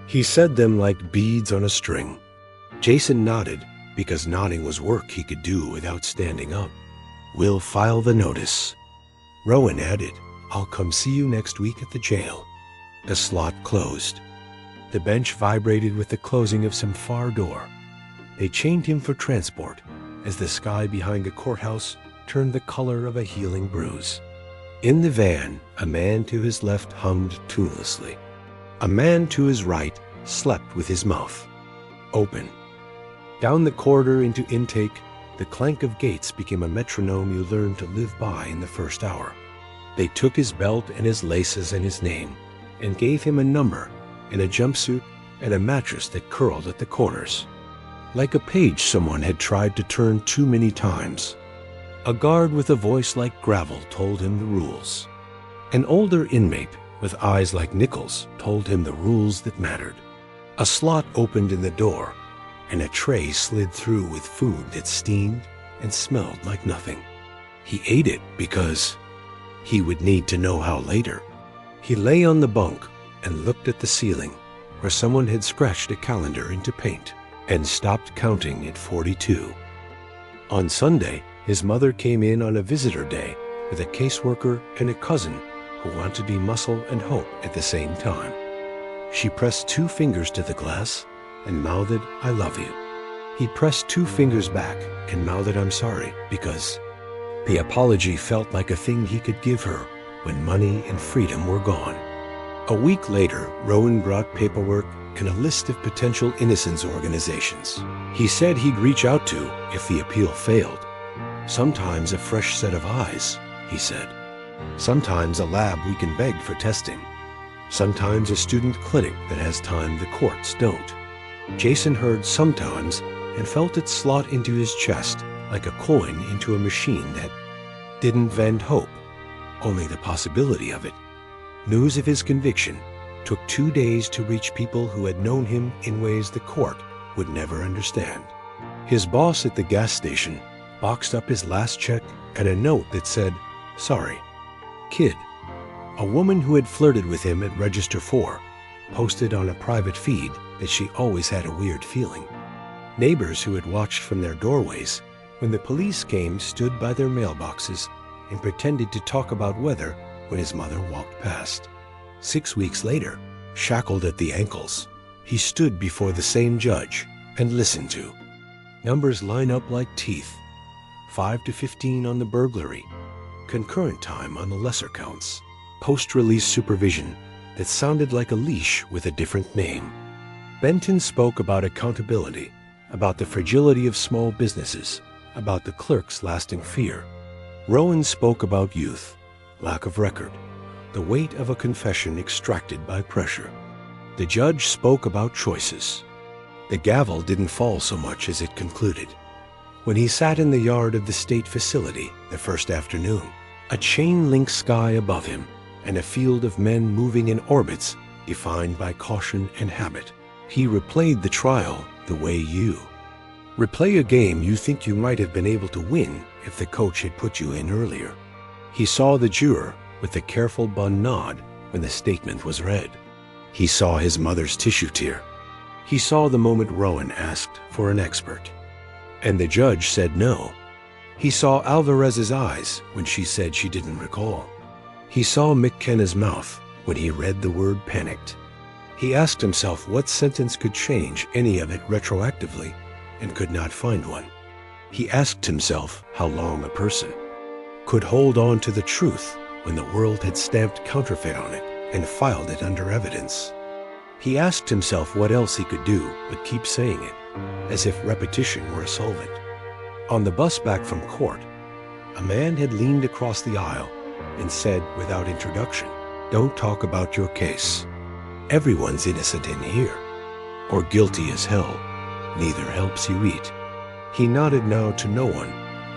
He said them like beads on a string. Jason nodded, because nodding was work he could do without standing up. We'll file the notice. Rowan added, I'll come see you next week at the jail. The slot closed. The bench vibrated with the closing of some far door. They chained him for transport as the sky behind the courthouse turned the color of a healing bruise. In the van, a man to his left hummed tunelessly. A man to his right slept with his mouth open. Down the corridor into intake, the clank of gates became a metronome you learned to live by in the first hour. They took his belt and his laces and his name, and gave him a number and a jumpsuit and a mattress that curled at the corners. Like a page someone had tried to turn too many times. A guard with a voice like gravel told him the rules. An older inmate with eyes like nickels told him the rules that mattered. A slot opened in the door, and a tray slid through with food that steamed and smelled like nothing. He ate it because he would need to know how later. He lay on the bunk and looked at the ceiling, where someone had scratched a calendar into paint and stopped counting at 42. On Sunday, his mother came in on a visitor day with a caseworker and a cousin who wanted to be muscle and hope at the same time. She pressed 2 fingers to the glass and mouthed, I love you. He pressed 2 fingers back and mouthed, I'm sorry, because the apology felt like a thing he could give her when money and freedom were gone. A week later, Rowan brought paperwork and a list of potential innocence organizations he said he'd reach out to if the appeal failed. Sometimes a fresh set of eyes, he said. Sometimes a lab we can beg for testing. Sometimes a student clinic that has time the courts don't. Jason heard sometimes and felt it slot into his chest like a coin into a machine that didn't vend hope, only the possibility of it. News of his conviction took 2 days to reach people who had known him in ways the court would never understand. His boss at the gas station boxed up his last check and a note that said, sorry, kid. A woman who had flirted with him at Register 4 posted on a private feed that she always had a weird feeling. Neighbors who had watched from their doorways when the police came stood by their mailboxes and pretended to talk about weather when his mother walked past. 6 weeks later, shackled at the ankles, he stood before the same judge and listened to. Numbers line up like teeth. 5 to 15 on the burglary, concurrent time on the lesser counts, post-release supervision that sounded like a leash with a different name. Benton spoke about accountability, about the fragility of small businesses, about the clerk's lasting fear. Rowan spoke about youth, lack of record, the weight of a confession extracted by pressure. The judge spoke about choices. The gavel didn't fall so much as it concluded. When he sat in the yard of the state facility the first afternoon, a chain-link sky above him and a field of men moving in orbits defined by caution and habit, he replayed the trial the way you replay a game you think you might have been able to win if the coach had put you in earlier. He saw the juror with the careful bun nod when the statement was read. He saw his mother's tissue tear. He saw the moment Rowan asked for an expert, and the judge said no. He saw Alvarez's eyes when she said she didn't recall. He saw McKenna's mouth when he read the word panicked. He asked himself what sentence could change any of it retroactively and could not find one. He asked himself how long a person could hold on to the truth when the world had stamped counterfeit on it and filed it under evidence. He asked himself what else he could do but keep saying it, as if repetition were a solvent. On the bus back from court, a man had leaned across the aisle and said without introduction, "Don't talk about your case. Everyone's innocent in here, or guilty as hell. Neither helps you eat." He nodded now to no one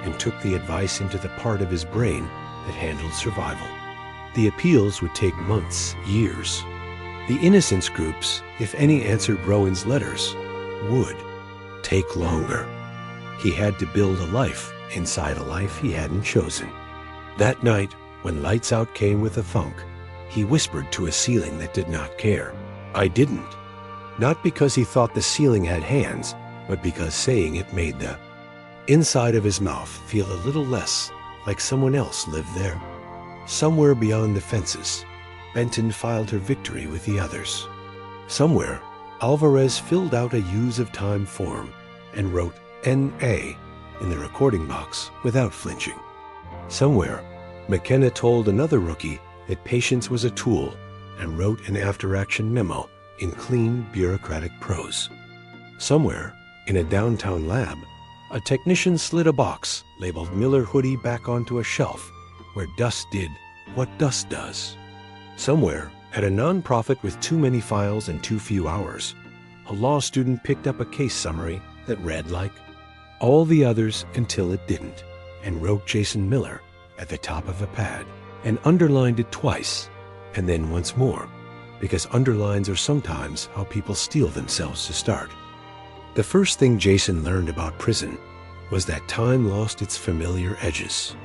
and took the advice into the part of his brain that handled survival. The appeals would take months, years. The innocence groups, if any answered Rowan's letters, would take longer. He had to build a life inside a life he hadn't chosen. That night, when lights out came with a thunk, he whispered to a ceiling that did not care, "I didn't." Not because he thought the ceiling had hands, but because saying it made the inside of his mouth feel a little less like someone else lived there. Somewhere beyond the fences, Benton filed her victory with the others. Somewhere, Alvarez filled out a use of time form and wrote N.A. in the recording box without flinching. Somewhere, McKenna told another rookie that patience was a tool and wrote an after-action memo in clean, bureaucratic prose. Somewhere, in a downtown lab, a technician slid a box labeled Miller Hoodie back onto a shelf where dust did what dust does. Somewhere, at a nonprofit with too many files and too few hours, a law student picked up a case summary that read like all the others until it didn't, and wrote Jason Miller at the top of a pad and underlined it twice and then once more, because underlines are sometimes how people steel themselves to start. The first thing Jason learned about prison was that time lost its familiar edges.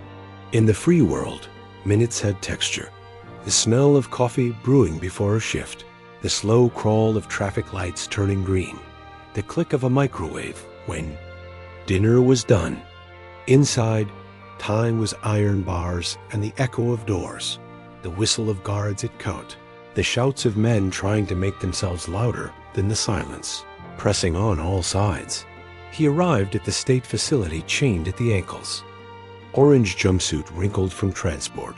In the free world, minutes had texture. The smell of coffee brewing before a shift, the slow crawl of traffic lights turning green, the click of a microwave when dinner was done. Inside, time was iron bars and the echo of doors, the whistle of guards at count, the shouts of men trying to make themselves louder than the silence, pressing on all sides. He arrived at the state facility chained at the ankles. Orange jumpsuit wrinkled from transport,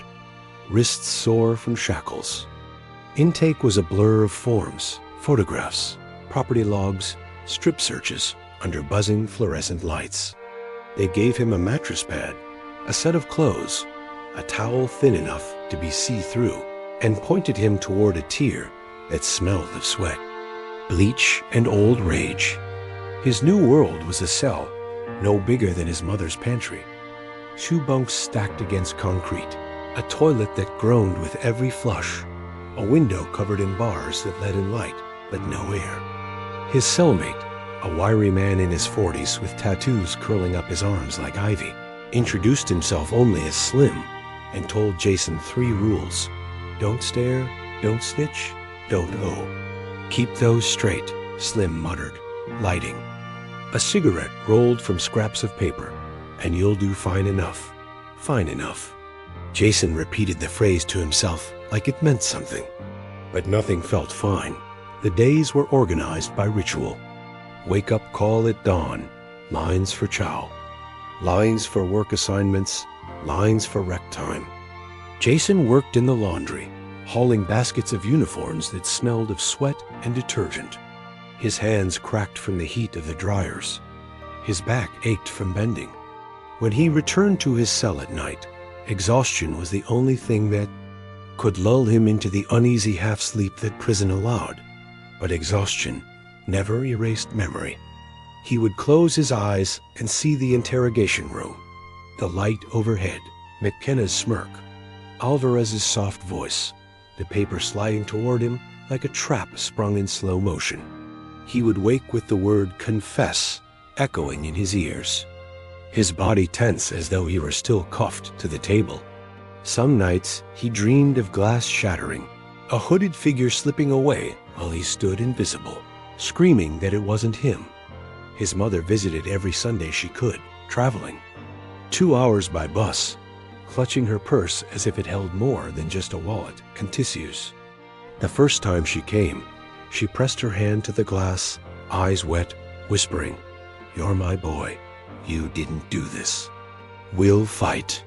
wrists sore from shackles. Intake was a blur of forms, photographs, property logs, strip searches under buzzing fluorescent lights. They gave him a mattress pad, a set of clothes, a towel thin enough to be see-through, and pointed him toward a tier that smelled of sweat, bleach, and old rage. His new world was a cell, no bigger than his mother's pantry. Shoe bunks stacked against concrete, a toilet that groaned with every flush, a window covered in bars that let in light but no air. His cellmate, a wiry man in his 40s with tattoos curling up his arms like ivy, introduced himself only as Slim and told Jason 3 rules. Don't stare, don't snitch, don't owe. Keep those straight, Slim muttered, lighting. A cigarette rolled from scraps of paper, and you'll do fine enough, fine enough. Jason repeated the phrase to himself like it meant something. But nothing felt fine. The days were organized by ritual. Wake-up call at dawn, lines for chow, lines for work assignments, lines for rec time. Jason worked in the laundry, hauling baskets of uniforms that smelled of sweat and detergent. His hands cracked from the heat of the dryers. His back ached from bending. When he returned to his cell at night, exhaustion was the only thing that could lull him into the uneasy half-sleep that prison allowed. But exhaustion never erased memory. He would close his eyes and see the interrogation room, the light overhead, McKenna's smirk, Alvarez's soft voice, the paper sliding toward him like a trap sprung in slow motion. He would wake with the word confess echoing in his ears, his body tense as though he were still cuffed to the table. Some nights he dreamed of glass shattering, a hooded figure slipping away while he stood invisible, screaming that it wasn't him. His mother visited every Sunday she could, traveling 2 hours by bus, clutching her purse as if it held more than just a wallet, tissues. The first time she came, she pressed her hand to the glass, eyes wet, whispering, "You're my boy. You didn't do this. We'll fight."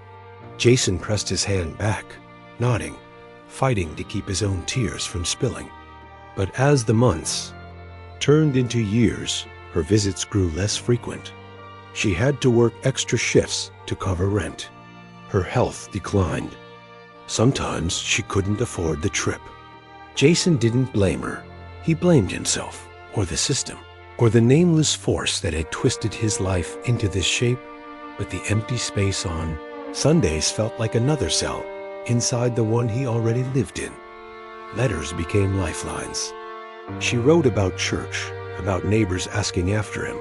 Jason pressed his hand back, nodding, fighting to keep his own tears from spilling. But as the months turned into years, her visits grew less frequent. She had to work extra shifts to cover rent. Her health declined. Sometimes she couldn't afford the trip. Jason didn't blame her. He blamed himself, or the system, or the nameless force that had twisted his life into this shape. But the empty space on Sundays felt like another cell inside the one he already lived in. Letters became lifelines. She wrote about church, about neighbors asking after him,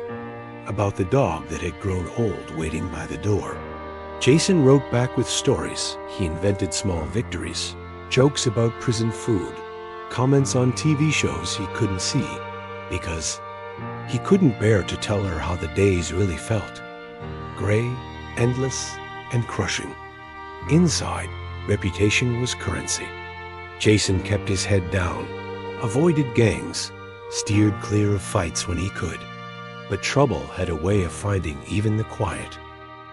about the dog that had grown old waiting by the door. Jason wrote back with stories. He invented small victories, jokes about prison food, comments on TV shows he couldn't see because he couldn't bear to tell her how the days really felt. Gray, endless, and crushing. Inside, reputation was currency. Jason kept his head down, avoided gangs, steered clear of fights when he could. But trouble had a way of finding even the quiet.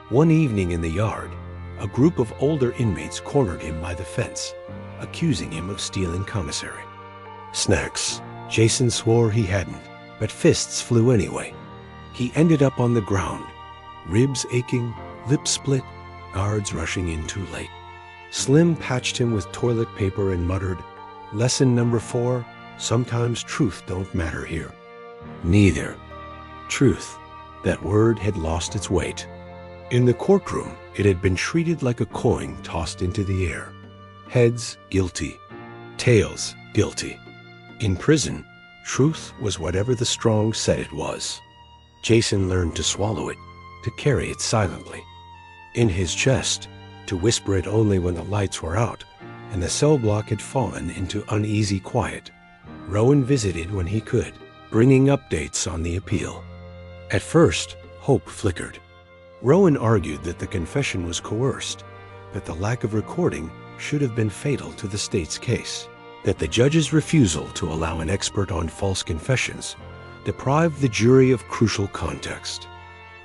One evening in the yard, a group of older inmates cornered him by the fence, accusing him of stealing commissary snacks. Jason swore he hadn't, but fists flew anyway. He ended up on the ground, ribs aching, lips split, guards rushing in too late. Slim patched him with toilet paper and muttered, "Lesson number 4, sometimes truth don't matter here." Neither. Truth. That word had lost its weight. In the courtroom, it had been treated like a coin tossed into the air. Heads, guilty. Tails, guilty. In prison, truth was whatever the strong said it was. Jason learned to swallow it, to carry it silently. In his chest, to whisper it only when the lights were out and the cell block had fallen into uneasy quiet. Rowan visited when he could, bringing updates on the appeal. At first, hope flickered. Rowan argued that the confession was coerced, that the lack of recording should have been fatal to the state's case, that the judge's refusal to allow an expert on false confessions deprived the jury of crucial context.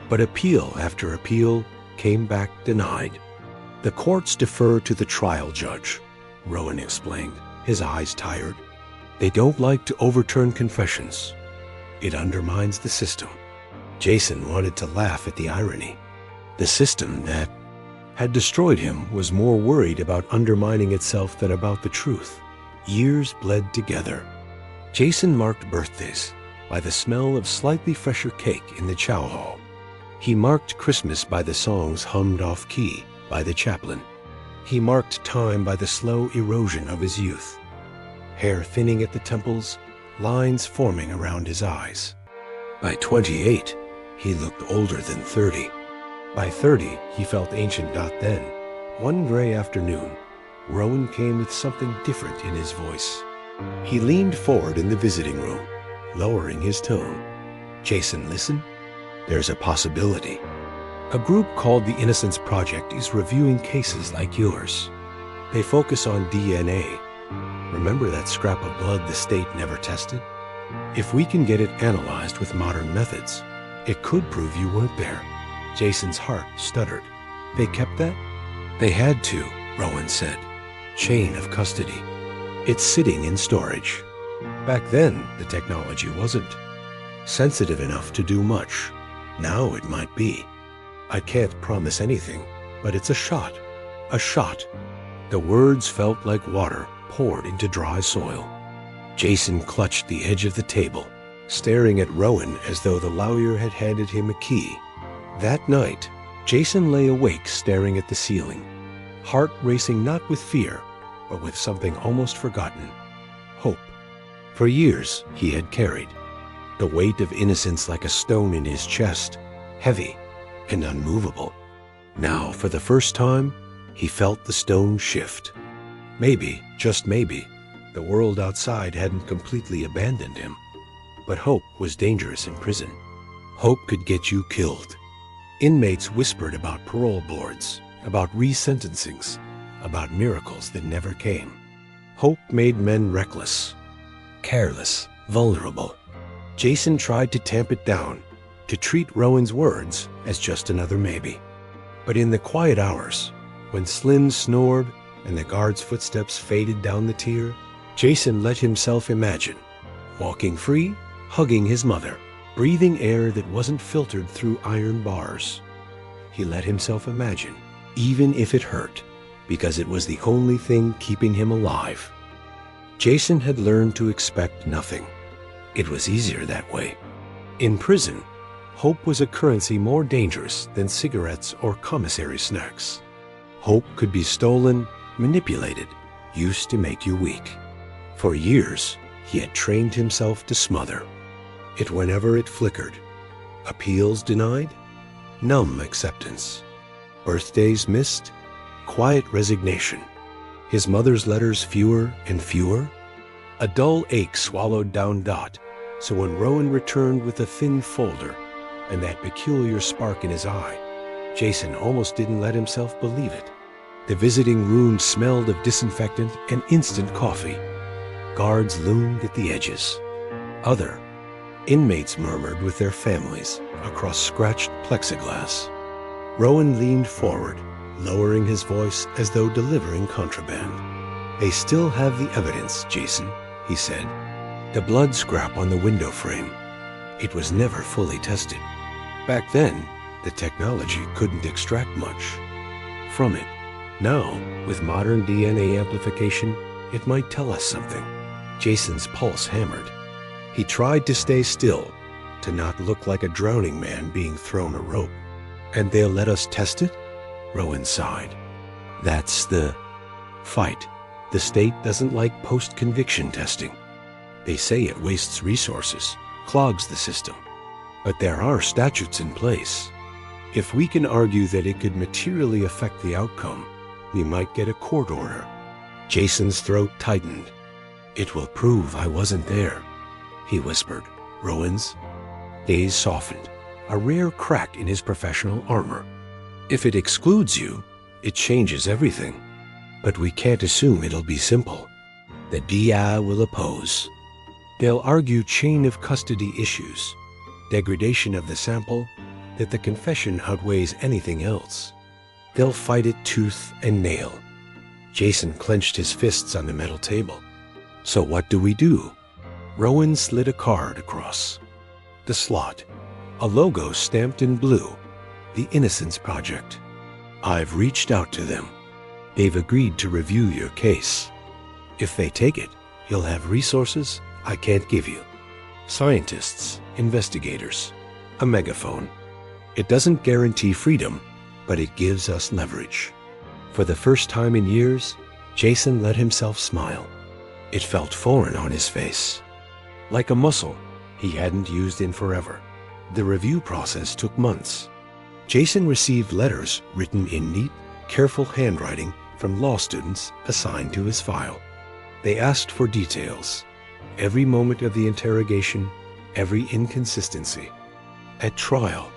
But appeal after appeal came back denied. The courts defer to the trial judge, Rowan explained, his eyes tired. They don't like to overturn confessions. It undermines the system. Jason wanted to laugh at the irony. The system that had destroyed him was more worried about undermining itself than about the truth. Years bled together. Jason marked birthdays by the smell of slightly fresher cake in the chow hall. He marked Christmas by the songs hummed off-key by the chaplain. He marked time by the slow erosion of his youth. Hair thinning at the temples, lines forming around his eyes. By 28, he looked older than 30. By 30, he felt ancient. Then, one gray afternoon, Rowan came with something different in his voice. He leaned forward in the visiting room, lowering his tone. "Jason, listen. There's a possibility. A group called the Innocence Project is reviewing cases like yours. They focus on DNA. Remember that scrap of blood the state never tested? If we can get it analyzed with modern methods, it could prove you weren't there." Jason's heart stuttered. "They kept that?" "They had to," Rowan said. "Chain of custody. It's sitting in storage. Back then, the technology wasn't sensitive enough to do much. Now it might be." "I can't promise anything, but it's a shot. A shot." The words felt like water poured into dry soil. Jason clutched the edge of the table, staring at Rowan as though the lawyer had handed him a key. That night, Jason lay awake staring at the ceiling, heart racing not with fear, but with something almost forgotten: hope. For years he had carried the weight of innocence like a stone in his chest, heavy and unmovable. Now, for the first time, he felt the stone shift. Maybe, just maybe, the world outside hadn't completely abandoned him. But hope was dangerous in prison. Hope could get you killed. Inmates whispered about parole boards, about resentencings, about miracles that never came. Hope made men reckless, careless, vulnerable. Jason tried to tamp it down, to treat Rowan's words as just another maybe. But in the quiet hours, when Slyn snored and the guard's footsteps faded down the tier, Jason let himself imagine, walking free, hugging his mother, breathing air that wasn't filtered through iron bars. He let himself imagine, even if it hurt, because it was the only thing keeping him alive. Jason had learned to expect nothing. It was easier that way. In prison, hope was a currency more dangerous than cigarettes or commissary snacks. Hope could be stolen, manipulated, used to make you weak. For years, he had trained himself to smother it whenever it flickered. Appeals denied, numb acceptance. Birthdays missed, quiet resignation. His mother's letters fewer and fewer. A dull ache swallowed down Dot, so when Rowan returned with a thin folder and that peculiar spark in his eye, Jason almost didn't let himself believe it. The visiting room smelled of disinfectant and instant coffee. Guards loomed at the edges. Other inmates murmured with their families across scratched plexiglass. Rowan leaned forward, lowering his voice as though delivering contraband. "They still have the evidence, Jason," he said. "The blood scrap on the window frame. It was never fully tested. Back then, the technology couldn't extract much from it. Now, with modern DNA amplification, it might tell us something." Jason's pulse hammered. He tried to stay still, to not look like a drowning man being thrown a rope. "And they'll let us test it?" Rowan sighed. "That's the fight. The state doesn't like post-conviction testing. They say it wastes resources, clogs the system. But there are statutes in place. If we can argue that it could materially affect the outcome, we might get a court order." Jason's throat tightened. "It will prove I wasn't there," he whispered. Rowan's gaze softened, a rare crack in his professional armor. "If it excludes you, it changes everything. But we can't assume it'll be simple. The DI will oppose. They'll argue chain of custody issues, degradation of the sample, that the confession outweighs anything else. They'll fight it tooth and nail." Jason clenched his fists on the metal table. "So what do we do?" Rowan slid a card across the slot, a logo stamped in blue, the Innocence Project. "I've reached out to them. They've agreed to review your case. If they take it, you'll have resources I can't give you. Scientists, investigators, a megaphone. It doesn't guarantee freedom, but it gives us leverage." For the first time in years, Jason let himself smile. It felt foreign on his face, like a muscle he hadn't used in forever. The review process took months. Jason received letters written in neat, careful handwriting from law students assigned to his file. They asked for details, every moment of the interrogation, every inconsistency. At trial,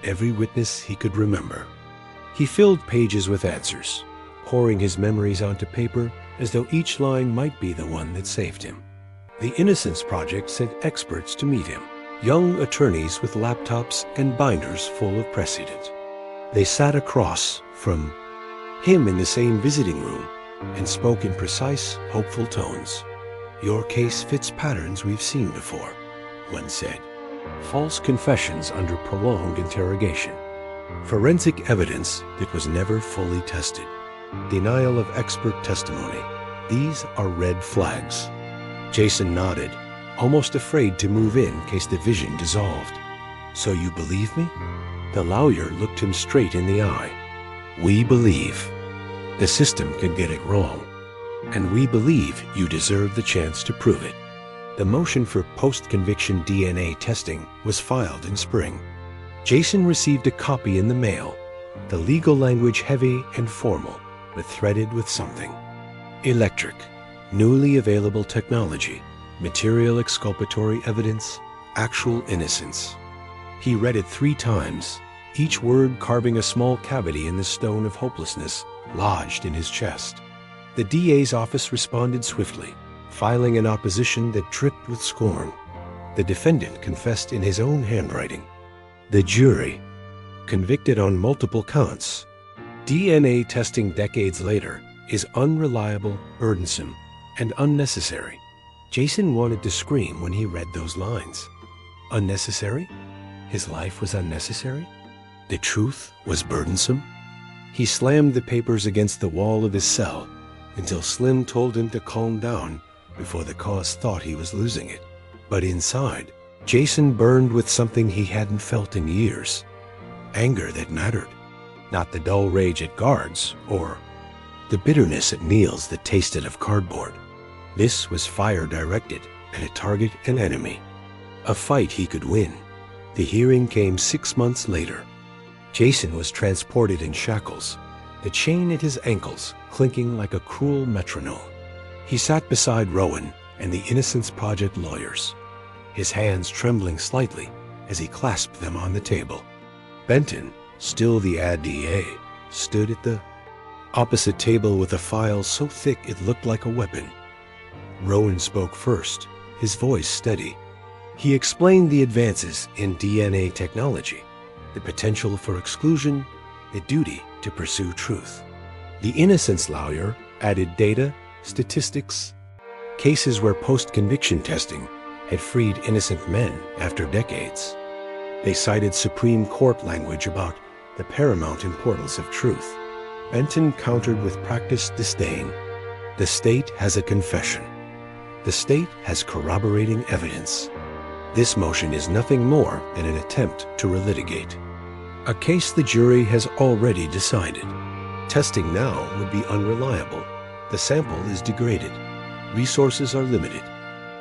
every witness he could remember. He filled pages with answers, pouring his memories onto paper as though each line might be the one that saved him. The Innocence Project sent experts to meet him, young attorneys with laptops and binders full of precedent. They sat across from him in the same visiting room and spoke in precise, hopeful tones. "Your case fits patterns we've seen before," one said. "False confessions under prolonged interrogation. Forensic evidence that was never fully tested. Denial of expert testimony. These are red flags. Jason nodded, almost afraid to move in case the vision dissolved. So you believe me? The lawyer looked him straight in the eye. We believe. The system can get it wrong. And we believe you deserve the chance to prove it. The motion for post-conviction DNA testing was filed in spring. Jason received a copy in the mail, the legal language heavy and formal, but threaded with something. Electric, newly available technology, material exculpatory evidence, actual innocence. He read it 3 times, each word carving a small cavity in the stone of hopelessness lodged in his chest. The DA's office responded swiftly, filing an opposition that dripped with scorn. The defendant confessed in his own handwriting. The jury, convicted on multiple counts. DNA testing decades later is unreliable, burdensome, and unnecessary. Jason wanted to scream when he read those lines. Unnecessary? His life was unnecessary? The truth was burdensome? He slammed the papers against the wall of his cell until Slim told him to calm down before the cause thought he was losing it. But inside, Jason burned with something he hadn't felt in years. Anger that mattered. Not the dull rage at guards or the bitterness at meals that tasted of cardboard. This was fire directed at a target and enemy. A fight he could win. The hearing came 6 months later. Jason was transported in shackles, the chain at his ankles clinking like a cruel metronome. He sat beside Rowan and the Innocence Project lawyers, his hands trembling slightly as he clasped them on the table. Benton, still the ADA, stood at the opposite table with a file so thick it looked like a weapon. Rowan spoke first, his voice steady. He explained the advances in DNA technology, the potential for exclusion, the duty to pursue truth. The Innocence lawyer added data, statistics, cases where post-conviction testing had freed innocent men after decades. They cited Supreme Court language about the paramount importance of truth. Benton countered with practiced disdain. The state has a confession. The state has corroborating evidence. This motion is nothing more than an attempt to relitigate a case the jury has already decided. Testing now would be unreliable. The sample is degraded. Resources are limited.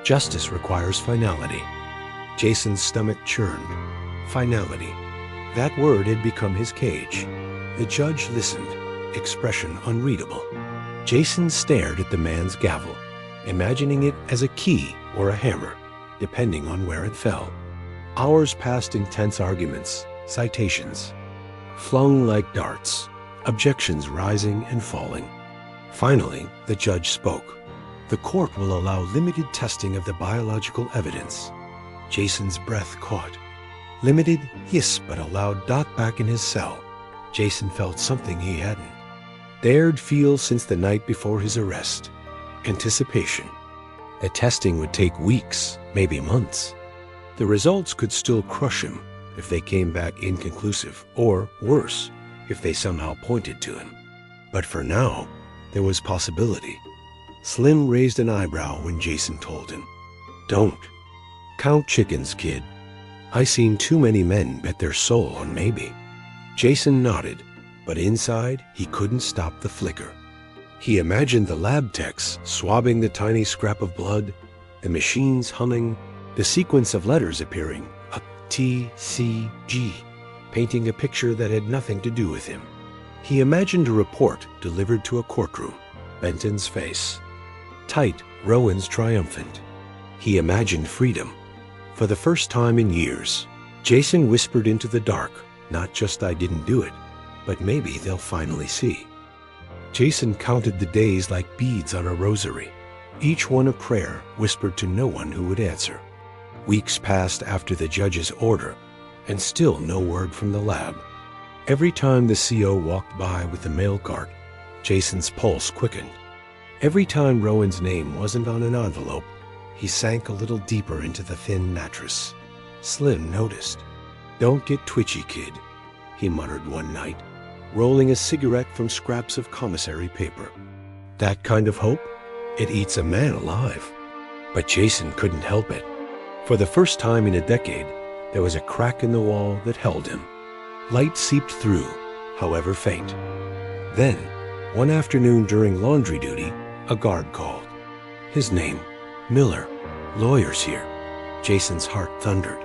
Justice requires finality. Jason's stomach churned. Finality. That word had become his cage. The judge listened, expression unreadable. Jason stared at the man's gavel, imagining it as a key or a hammer, depending on where it fell. Hours passed in tense arguments, citations, flung like darts, objections rising and falling. Finally, the judge spoke. The court will allow limited testing of the biological evidence. Jason's breath caught. Limited, yes, but allowed Dot back in his cell. Jason felt something he hadn't dared feel since the night before his arrest. Anticipation. The testing would take weeks, maybe months. The results could still crush him if they came back inconclusive, or worse, if they somehow pointed to him. But for now, there was possibility. Slim raised an eyebrow when Jason told him, "Don't. Count chickens, kid. I seen too many men bet their soul on maybe." Jason nodded, but inside he couldn't stop the flicker. He imagined the lab techs swabbing the tiny scrap of blood, the machines humming, the sequence of letters appearing, a T, C, G, painting a picture that had nothing to do with him. He imagined a report delivered to a courtroom, Benton's face. Tight, Rowan's triumphant. He imagined freedom. For the first time in years, Jason whispered into the dark, not just "I didn't do it," but maybe they'll finally see. Jason counted the days like beads on a rosary, each one a prayer whispered to no one who would answer. Weeks passed after the judge's order, and still no word from the lab. Every time the CO walked by with the mail cart, Jason's pulse quickened. Every time Rowan's name wasn't on an envelope, he sank a little deeper into the thin mattress. Slim noticed. "Don't get twitchy, kid. he muttered one night, rolling a cigarette from scraps of commissary paper. That kind of hope? It eats a man alive. But Jason couldn't help it. For the first time in a decade, there was a crack in the wall that held him. Light seeped through, however faint. Then, one afternoon during laundry duty, a guard called. His name, Miller. Lawyers here. Jason's heart thundered.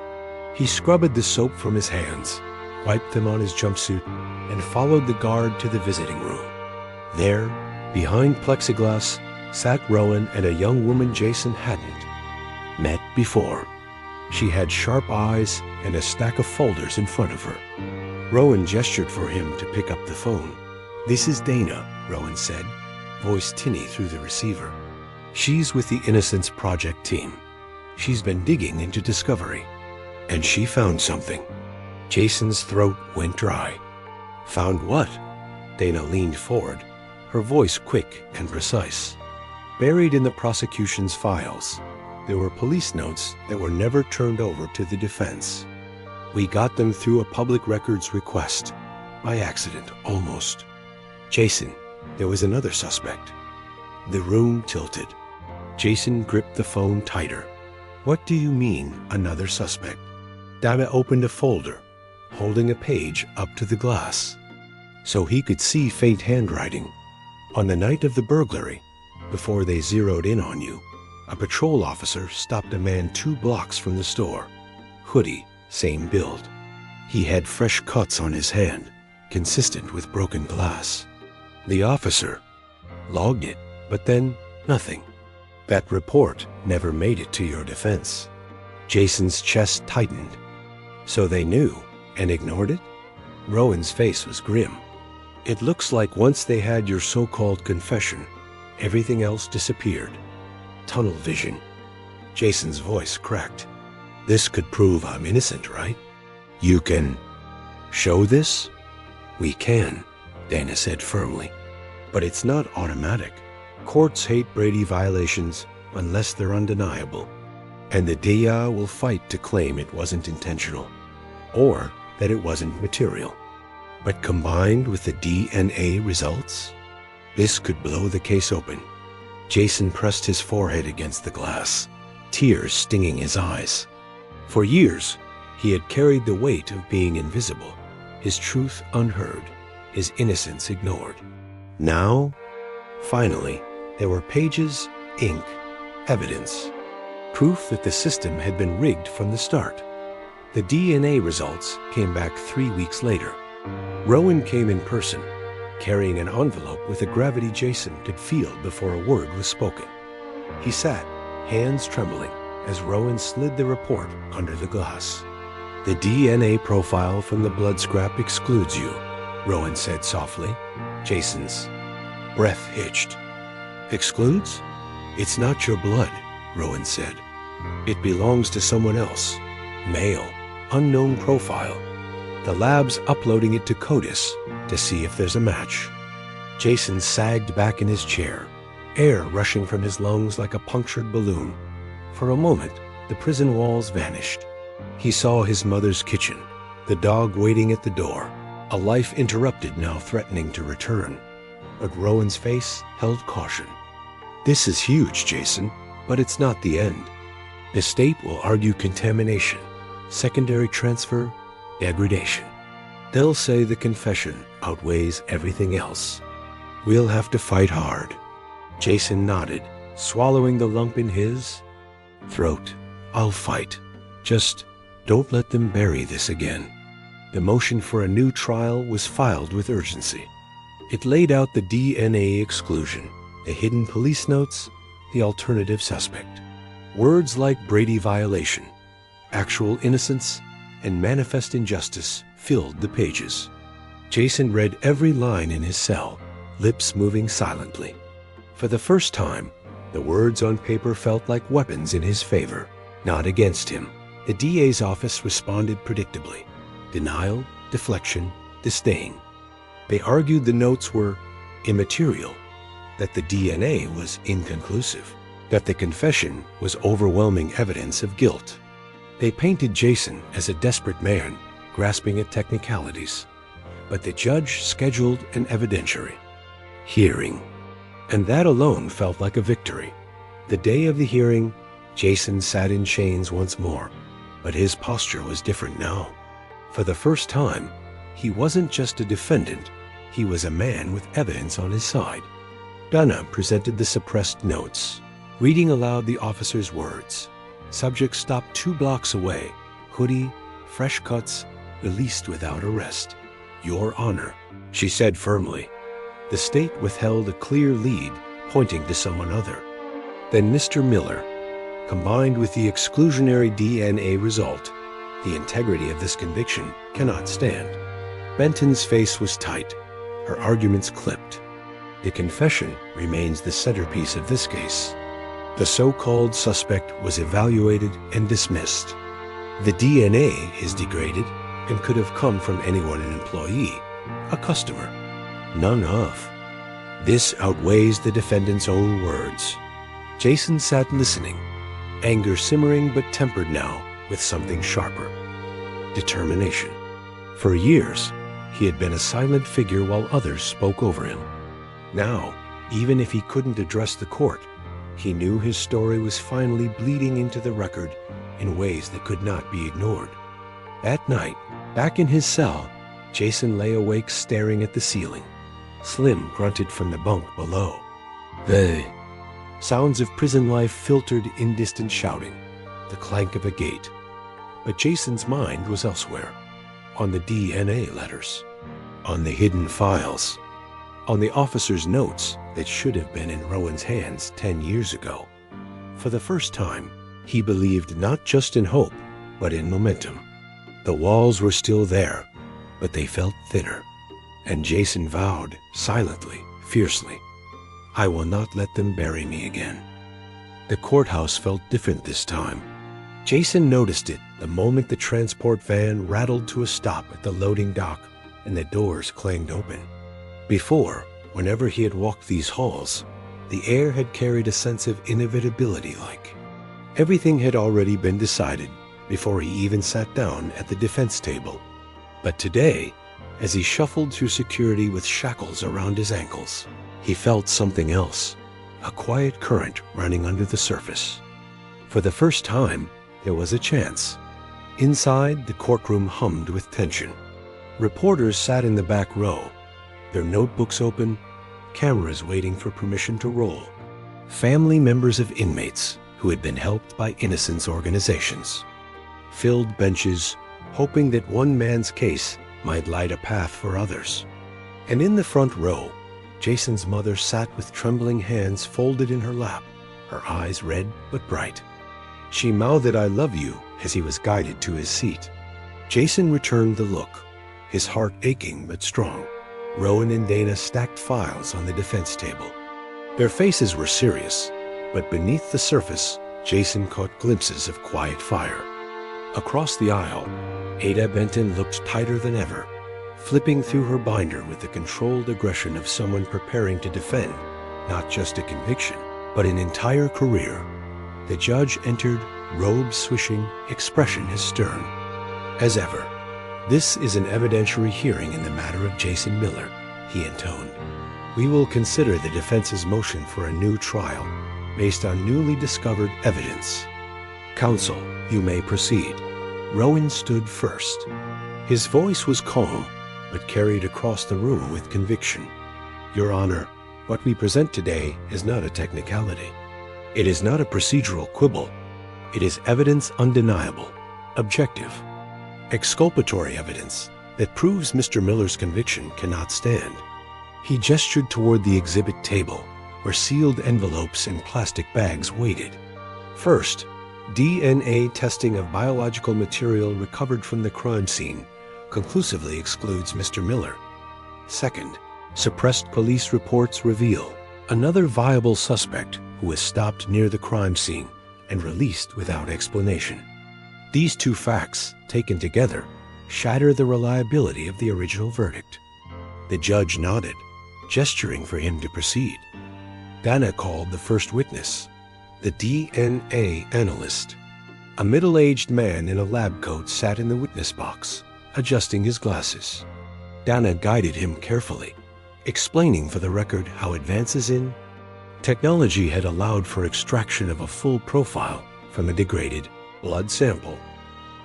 He scrubbed the soap from his hands, wiped them on his jumpsuit, and followed the guard to the visiting room. There, behind plexiglass, sat Rowan and a young woman Jason hadn't met before. She had sharp eyes and a stack of folders in front of her. Rowan gestured for him to pick up the phone. "This is Dana," Rowan said, voice tinny through the receiver. "She's with the Innocence Project team. She's been digging into Discovery. And she found something." Jason's throat went dry. "Found what?" Dana leaned forward, her voice quick and precise. Buried in the prosecution's files, there were police notes that were never turned over to the defense. We got them through a public records request. By accident, almost. Jason, there was another suspect. The room tilted. Jason gripped the phone tighter. "What do you mean, another suspect?" Dana opened a folder, holding a page up to the glass, so he could see faint handwriting. On the night of the burglary, before they zeroed in on you, a patrol officer stopped a man 2 blocks from the store. Hoodie, same build. He had fresh cuts on his hand, consistent with broken glass. The officer logged it, but then nothing. That report never made it to your defense. Jason's chest tightened. So they knew and ignored it? Rowan's face was grim. "It looks like once they had your so-called confession, everything else disappeared. Tunnel vision." Jason's voice cracked. "This could prove I'm innocent, right? You can show this?" "We can," Dana said firmly. "But it's not automatic. Courts hate Brady violations unless they're undeniable. And the DEA will fight to claim it wasn't intentional, or that it wasn't material. But combined with the DNA results, this could blow the case open." Jason pressed his forehead against the glass, tears stinging his eyes. For years, he had carried the weight of being invisible, his truth unheard, his innocence ignored. Now, finally, there were pages, ink, evidence, proof that the system had been rigged from the start. The DNA results came back 3 weeks later. Rowan came in person, carrying an envelope with a gravity Jason could feel before a word was spoken. He sat, hands trembling, as Rowan slid the report under the glass. "The DNA profile from the blood scrap excludes you," Rowan said softly. Jason's breath hitched. "Excludes? It's not your blood," Rowan said. "It belongs to someone else. Male, unknown profile. The lab's uploading it to CODIS to see if there's a match." Jason sagged back in his chair, air rushing from his lungs like a punctured balloon. For a moment, the prison walls vanished. He saw his mother's kitchen, the dog waiting at the door, a life interrupted now threatening to return. But Rowan's face held caution. "This is huge, Jason, but it's not the end. The state will argue contamination, secondary transfer, degradation. They'll say the confession outweighs everything else. We'll have to fight hard." Jason nodded, swallowing the lump in his throat. "I'll fight. Just don't let them bury this again." The motion for a new trial was filed with urgency. It laid out the DNA exclusion, the hidden police notes, the alternative suspect. Words like Brady violation, actual innocence, and manifest injustice filled the pages. Jason read every line in his cell, lips moving silently. For the first time, the words on paper felt like weapons in his favor, not against him. The DA's office responded predictably. Denial, deflection, disdain. They argued the notes were immaterial, that the DNA was inconclusive, that the confession was overwhelming evidence of guilt. They painted Jason as a desperate man, grasping at technicalities. But the judge scheduled an evidentiary hearing, and that alone felt like a victory. The day of the hearing, Jason sat in chains once more, but his posture was different now. For the first time, he wasn't just a defendant, he was a man with evidence on his side. Dana presented the suppressed notes, reading aloud the officer's words. Subject stopped 2 blocks away, hoodie, fresh cuts, released without arrest. Your Honor, she said firmly. The state withheld a clear lead, pointing to someone other. Then Mr. Miller, combined with the exclusionary DNA result, the integrity of this conviction cannot stand. Benton's face was tight, her arguments clipped. The confession remains the centerpiece of this case. The so-called suspect was evaluated and dismissed. The DNA is degraded and could have come from anyone, an employee, a customer. None of. This outweighs the defendant's own words. Jason sat listening, anger simmering but tempered now with something sharper. Determination. For years, he had been a silent figure while others spoke over him. Now, even if he couldn't address the court, he knew his story was finally bleeding into the record in ways that could not be ignored. At night, back in his cell, Jason lay awake staring at the ceiling. Slim grunted from the bunk below. "Hey." Sounds of prison life filtered in distant shouting, the clank of a gate. But Jason's mind was elsewhere, on the DNA letters, on the hidden files, on the officer's notes that should have been in Rowan's hands 10 years ago. For the first time, he believed not just in hope, but in momentum. The walls were still there, but they felt thinner. And Jason vowed, silently, fiercely, "I will not let them bury me again." The courthouse felt different this time. Jason noticed it the moment the transport van rattled to a stop at the loading dock and the doors clanged open. Before, whenever he had walked these halls, the air had carried a sense of inevitability, like everything had already been decided before he even sat down at the defense table. But today, as he shuffled through security with shackles around his ankles, he felt something else, a quiet current running under the surface. For the first time, there was a chance. Inside, the courtroom hummed with tension. Reporters sat in the back row, their notebooks open, cameras waiting for permission to roll. Family members of inmates who had been helped by innocence organizations. Filled benches, hoping that one man's case might light a path for others. And in the front row, Jason's mother sat with trembling hands folded in her lap, her eyes red but bright. She mouthed "I love you" as he was guided to his seat. Jason returned the look, his heart aching but strong. Rowan and Dana stacked files on the defense table. Their faces were serious, but beneath the surface, Jason caught glimpses of quiet fire. Across the aisle, Ada Benton looked tighter than ever, flipping through her binder with the controlled aggression of someone preparing to defend not just a conviction, but an entire career. The judge entered, robe swishing, expression as stern as ever. "This is an evidentiary hearing in the matter of Jason Miller," he intoned. "We will consider the defense's motion for a new trial based on newly discovered evidence. Counsel, you may proceed." Rowan stood first. His voice was calm, but carried across the room with conviction. "Your Honor, what we present today is not a technicality. It is not a procedural quibble. It is evidence undeniable, objective, exculpatory evidence that proves Mr. Miller's conviction cannot stand." He gestured toward the exhibit table, where sealed envelopes and plastic bags waited. First, DNA testing of biological material recovered from the crime scene conclusively excludes Mr. Miller. Second, suppressed police reports reveal another viable suspect who was stopped near the crime scene and released without explanation. These two facts, taken together, shatter the reliability of the original verdict. The judge nodded, gesturing for him to proceed. Dana called the first witness, the DNA analyst. A middle-aged man in a lab coat sat in the witness box, adjusting his glasses. Dana guided him carefully, explaining for the record how advances in technology had allowed for extraction of a full profile from a degraded blood sample.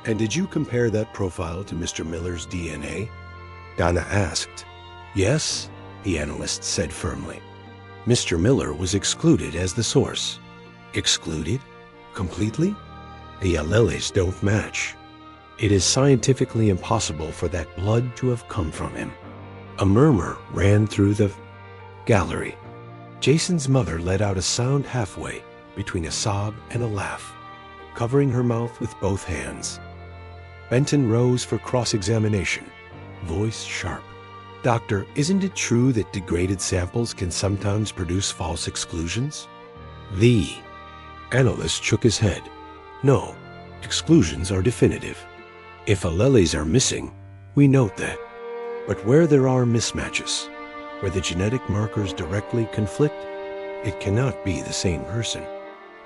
"And did you compare that profile to Mr. Miller's DNA?" Dana asked. "Yes," the analyst said firmly. "Mr. Miller was excluded as the source." Excluded? Completely? The alleles don't match. It is scientifically impossible for that blood to have come from him. A murmur ran through the gallery. Jason's mother let out a sound halfway between a sob and a laugh, covering her mouth with both hands. Benton rose for cross-examination, voice sharp. "Doctor, isn't it true that degraded samples can sometimes produce false exclusions?" The analyst shook his head. "No, exclusions are definitive. If alleles are missing, we note that. But where there are mismatches, where the genetic markers directly conflict, it cannot be the same person.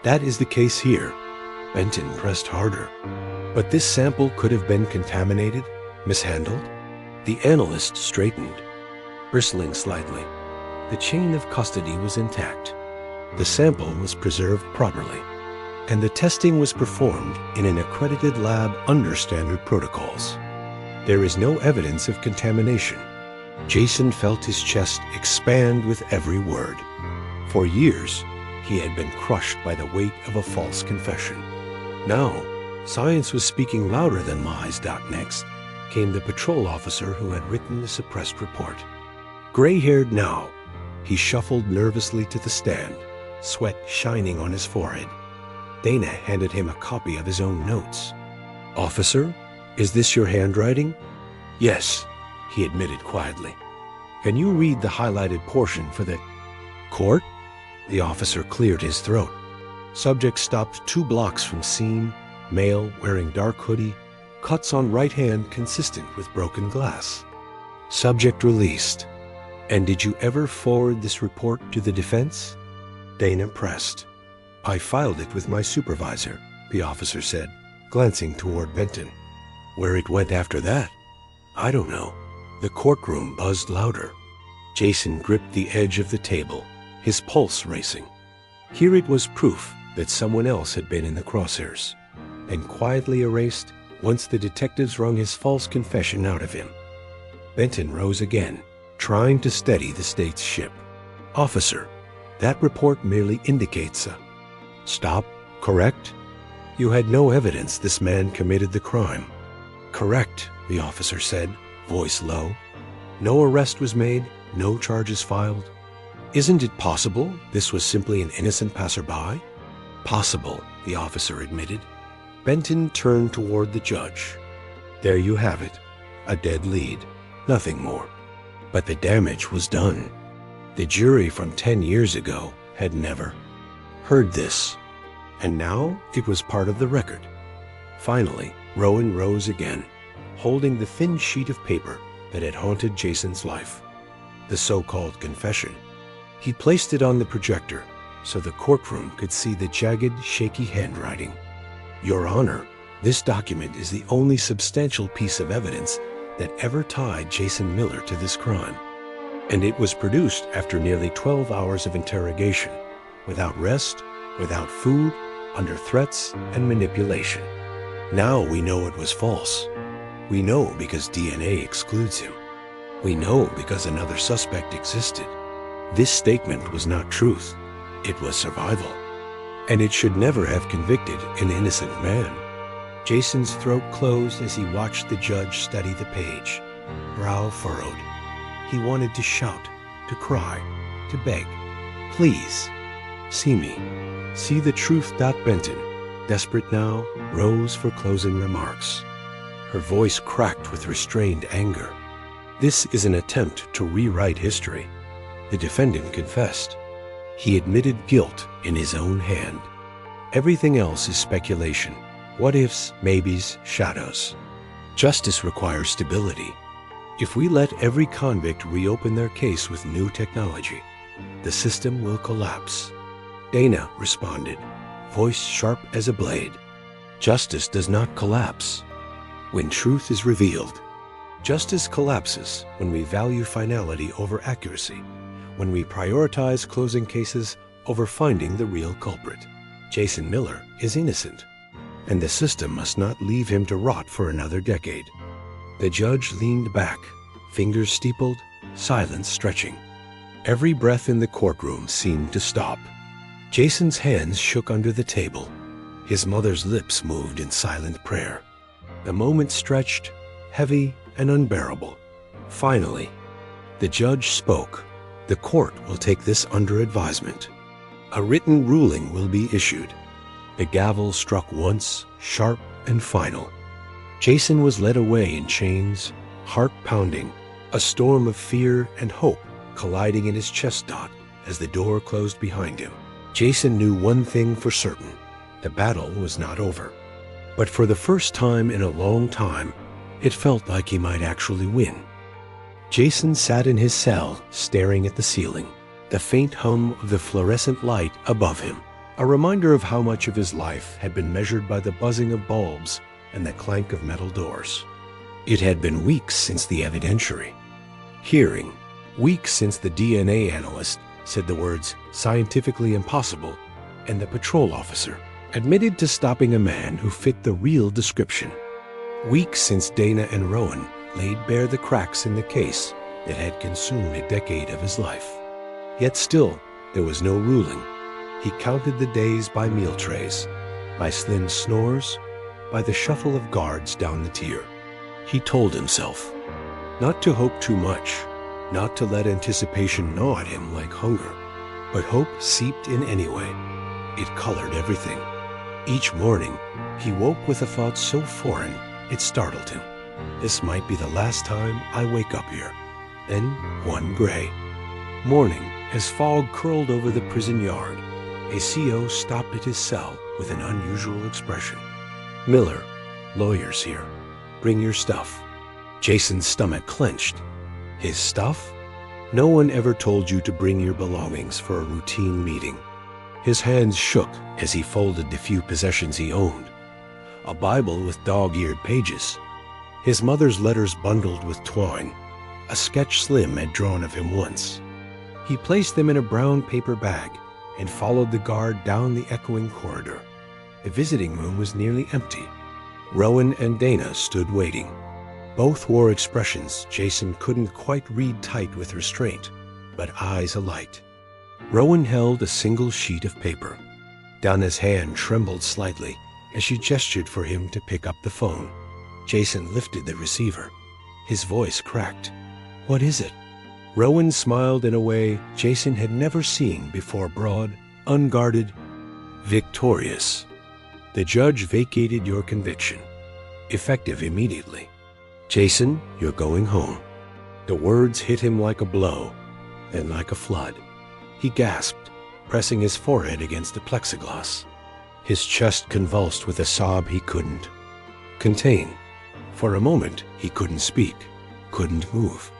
That is the case here." Benton pressed harder. "But this sample could have been contaminated, mishandled?" The analyst straightened, bristling slightly. The chain of custody was intact. The sample was preserved properly, and the testing was performed in an accredited lab under standard protocols. There is no evidence of contamination. Jason felt his chest expand with every word. For years, he had been crushed by the weight of a false confession. Now, science was speaking louder than lies. Next came the patrol officer who had written the suppressed report. Gray-haired now, he shuffled nervously to the stand, sweat shining on his forehead. Dana handed him a copy of his own notes. "Officer, is this your handwriting?" "Yes," he admitted quietly. "Can you read the highlighted portion for the court?" The officer cleared his throat. Subject stopped 2 blocks from scene, male wearing dark hoodie, cuts on right hand consistent with broken glass. Subject released. "And did you ever forward this report to the defense?" Dana pressed. "I filed it with my supervisor," the officer said, glancing toward Benton. "Where it went after that? I don't know." The courtroom buzzed louder. Jason gripped the edge of the table, his pulse racing. Here it was proof that someone else had been in the crosshairs, and quietly erased once the detectives wrung his false confession out of him. Benton rose again, trying to steady the state's ship. "Officer, that report merely indicates a stop, correct? You had no evidence this man committed the crime." "Correct," the officer said, voice low. "No arrest was made, no charges filed. Isn't it possible this was simply an innocent passerby?" "Possible," the officer admitted. Benton turned toward the judge. "There you have it, a dead lead, nothing more. But the damage was done. The jury from 10 years ago had never heard this, and now it was part of the record." Finally, Rowan rose again, holding the thin sheet of paper that had haunted Jason's life, the so-called confession. He placed it on the projector so the courtroom could see the jagged, shaky handwriting. "Your Honor, this document is the only substantial piece of evidence that ever tied Jason Miller to this crime. And it was produced after nearly 12 hours of interrogation, without rest, without food, under threats and manipulation. Now we know it was false. We know because DNA excludes him. We know because another suspect existed. This statement was not truth. It was survival. And it should never have convicted an innocent man." Jason's throat closed as he watched the judge study the page, brow furrowed. He wanted to shout, to cry, to beg. "Please, see me. See the truth." Benton, desperate now, rose for closing remarks. Her voice cracked with restrained anger. "This is an attempt to rewrite history. The defendant confessed. He admitted guilt in his own hand. Everything else is speculation, what-ifs, maybes, shadows. Justice requires stability. If we let every convict reopen their case with new technology, the system will collapse." Dana responded, voice sharp as a blade. "Justice does not collapse. When truth is revealed, Justice collapses when we value finality over accuracy, when we prioritize closing cases over finding the real culprit. Jason Miller is innocent, and the system must not leave him to rot for another decade. The judge leaned back, fingers steepled, silence stretching. Every breath in the courtroom seemed to stop. Jason's hands shook under the table. His mother's lips moved in silent prayer. The moment stretched, heavy and unbearable. Finally, the judge spoke. The court will take this under advisement. A written ruling will be issued. The gavel struck once, sharp and final. Jason was led away in chains, heart pounding, a storm of fear and hope colliding in his chest knot as the door closed behind him. Jason knew one thing for certain: the battle was not over. But for the first time in a long time, it felt like he might actually win. Jason sat in his cell, staring at the ceiling, the faint hum of the fluorescent light above him, a reminder of how much of his life had been measured by the buzzing of bulbs and the clank of metal doors. It had been weeks since the evidentiary hearing, weeks since the DNA analyst said the words "scientifically impossible," and the patrol officer admitted to stopping a man who fit the real description. Weeks since Dana and Rowan laid bare the cracks in the case that had consumed a decade of his life. Yet still, there was no ruling. He counted the days by meal trays, by Slim's snores, by the shuffle of guards down the tier. He told himself not to hope too much, not to let anticipation gnaw at him like hunger, but hope seeped in anyway. It colored everything. Each morning, he woke with a thought so foreign it startled him. This might be the last time I wake up here. Then one gray morning, as fog curled over the prison yard, a CO stopped at his cell with an unusual expression. "Miller, lawyers here. Bring your stuff." Jason's stomach clenched. His stuff? No one ever told you to bring your belongings for a routine meeting. His hands shook as he folded the few possessions he owned. A Bible with dog-eared pages, his mother's letters bundled with twine, a sketch Slim had drawn of him once. He placed them in a brown paper bag and followed the guard down the echoing corridor. The visiting room was nearly empty. Rowan and Dana stood waiting. Both wore expressions Jason couldn't quite read tight with restraint, but eyes alight. Rowan held a single sheet of paper. Dana's hand trembled slightly as she gestured for him to pick up the phone. Jason lifted the receiver. His voice cracked. "What is it?" Rowan smiled in a way Jason had never seen before, broad, unguarded, victorious. "The judge vacated your conviction, effective immediately. Jason, you're going home." The words hit him like a blow, then like a flood. He gasped, pressing his forehead against the plexiglass. His chest convulsed with a sob he couldn't contain. For a moment, he couldn't speak, couldn't move.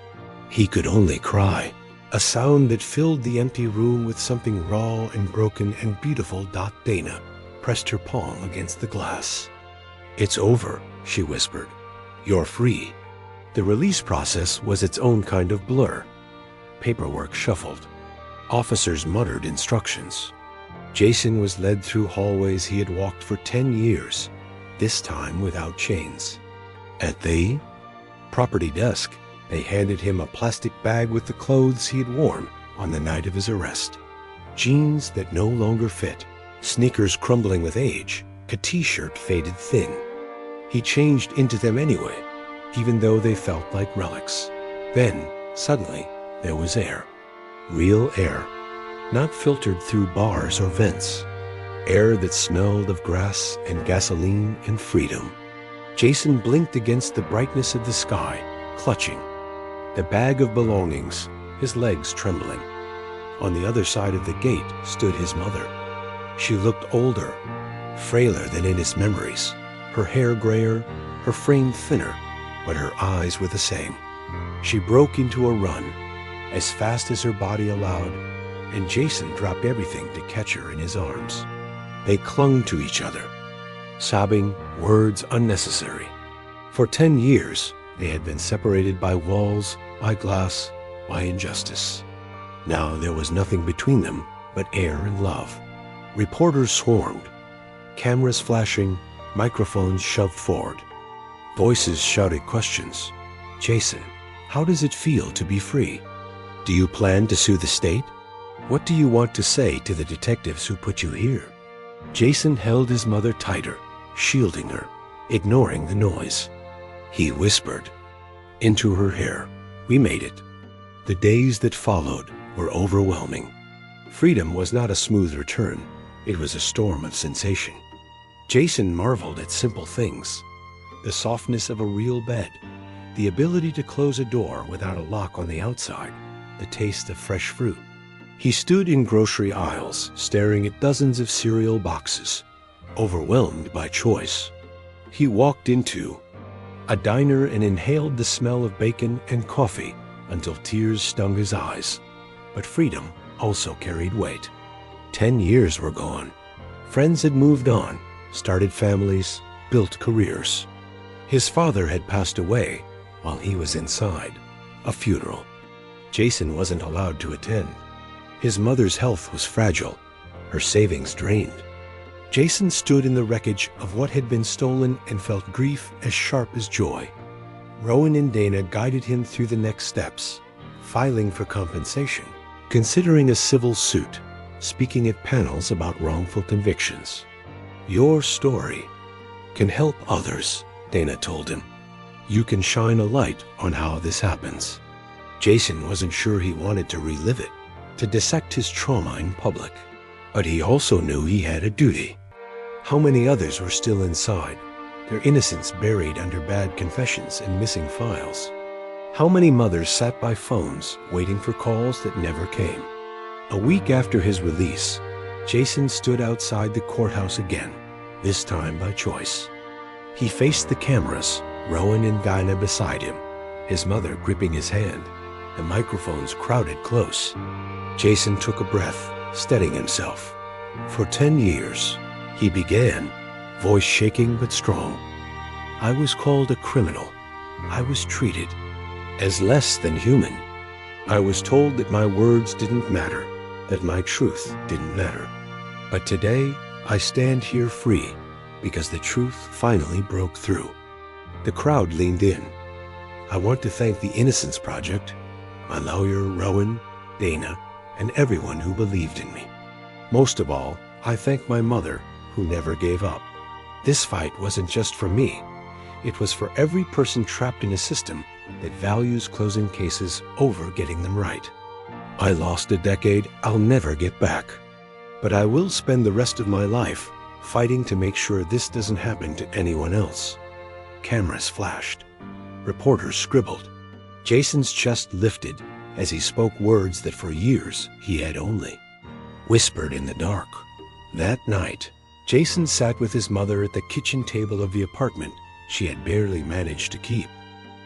He could only cry, a sound that filled the empty room with something raw and broken and beautiful. Dana pressed her palm against the glass. "It's over," she whispered. "You're free." The release process was its own kind of blur. Paperwork shuffled. Officers muttered instructions. Jason was led through hallways he had walked for 10 years, this time without chains. At the property desk, they handed him a plastic bag with the clothes he had worn on the night of his arrest. Jeans that no longer fit, sneakers crumbling with age, a t-shirt faded thin. He changed into them anyway, even though they felt like relics. Then, suddenly, there was air. Real air. Not filtered through bars or vents. Air that smelled of grass and gasoline and freedom. Jason blinked against the brightness of the sky, clutching the bag of belongings, his legs trembling. On the other side of the gate stood his mother. She looked older, frailer than in his memories, her hair grayer, her frame thinner, but her eyes were the same. She broke into a run, as fast as her body allowed, and Jason dropped everything to catch her in his arms. They clung to each other, sobbing words unnecessary. For 10 years, They had been separated by walls, by glass, by injustice. Now there was nothing between them but air and love. Reporters swarmed, cameras flashing, microphones shoved forward. Voices shouted questions. Jason, how does it feel to be free? Do you plan to sue the state? What do you want to say to the detectives who put you here? Jason held his mother tighter, shielding her, ignoring the noise. He whispered into her hair, "We made it." The days that followed were overwhelming. Freedom was not a smooth return. It was a storm of sensation. Jason marveled at simple things. The softness of a real bed, the ability to close a door without a lock on the outside, the taste of fresh fruit. He stood in grocery aisles, staring at dozens of cereal boxes, overwhelmed by choice. He walked into a diner and inhaled the smell of bacon and coffee until tears stung his eyes. But freedom also carried weight. 10 years were gone. Friends had moved on, started families, built careers. His father had passed away while he was inside a funeral. Jason wasn't allowed to attend. His mother's health was fragile, her savings drained. Jason stood in the wreckage of what had been stolen and felt grief as sharp as joy. Rowan and Dana guided him through the next steps, filing for compensation, considering a civil suit, speaking at panels about wrongful convictions. Your story can help others, Dana told him. You can shine a light on how this happens. Jason wasn't sure he wanted to relive it, to dissect his trauma in public. But he also knew he had a duty. How many others were still inside, their innocence buried under bad confessions and missing files? How many mothers sat by phones waiting for calls that never came? A week after his release, Jason stood outside the courthouse again, this time by choice. He faced the cameras, Rowan and Dinah beside him, his mother gripping his hand, the microphones crowded close. Jason took a breath, steadying himself. For 10 years, he began, voice shaking but strong. I was called a criminal. I was treated as less than human. I was told that my words didn't matter, that my truth didn't matter. But today, I stand here free because the truth finally broke through. The crowd leaned in. I want to thank the Innocence Project, my lawyer, Rowan, Dana, and everyone who believed in me. Most of all, I thank my mother, who never gave up. This fight wasn't just for me. It was for every person trapped in a system that values closing cases over getting them right. I lost a decade I'll never get back. But I will spend the rest of my life fighting to make sure this doesn't happen to anyone else. Cameras flashed. Reporters scribbled. Jason's chest lifted as he spoke words that for years he had only whispered in the dark. That night, Jason sat with his mother at the kitchen table of the apartment she had barely managed to keep.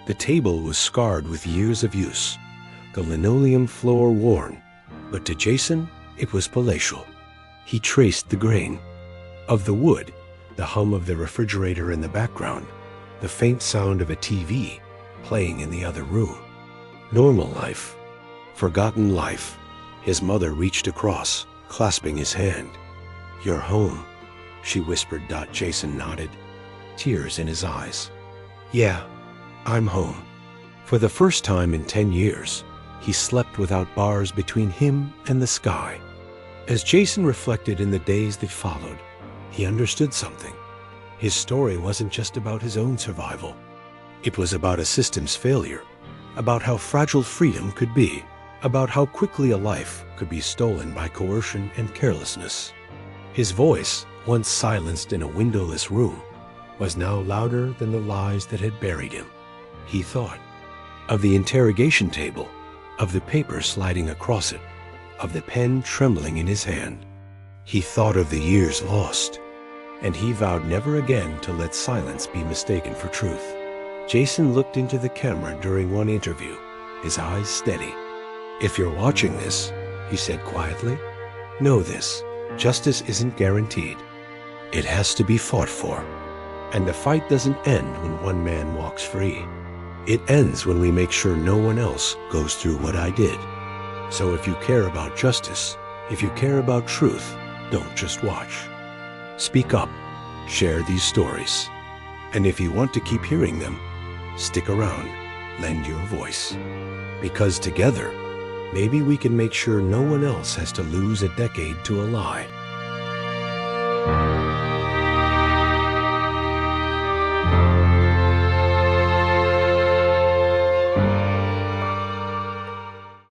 The table was scarred with years of use, the linoleum floor worn, but to Jason, it was palatial. He traced the grain of the wood, the hum of the refrigerator in the background, the faint sound of a TV playing in the other room. Normal life, forgotten life. His mother reached across, clasping his hand. You're home, she whispered. Jason nodded, tears in his eyes. Yeah, I'm home. For the first time in 10 years, he slept without bars between him and the sky. As Jason reflected in the days that followed, he understood something. His story wasn't just about his own survival. It was about a system's failure, about how fragile freedom could be, about how quickly a life could be stolen by coercion and carelessness. His voice, once silenced in a windowless room, was now louder than the lies that had buried him. He thought of the interrogation table, of the paper sliding across it, of the pen trembling in his hand. He thought of the years lost, and he vowed never again to let silence be mistaken for truth. Jason looked into the camera during one interview, his eyes steady. If you're watching this, he said quietly, know this, justice isn't guaranteed. It has to be fought for. And the fight doesn't end when one man walks free. It ends when we make sure no one else goes through what I did. So if you care about justice, if you care about truth, don't just watch. Speak up. Share these stories. And if you want to keep hearing them, stick around. Lend your voice. Because together, maybe we can make sure no one else has to lose a decade to a lie.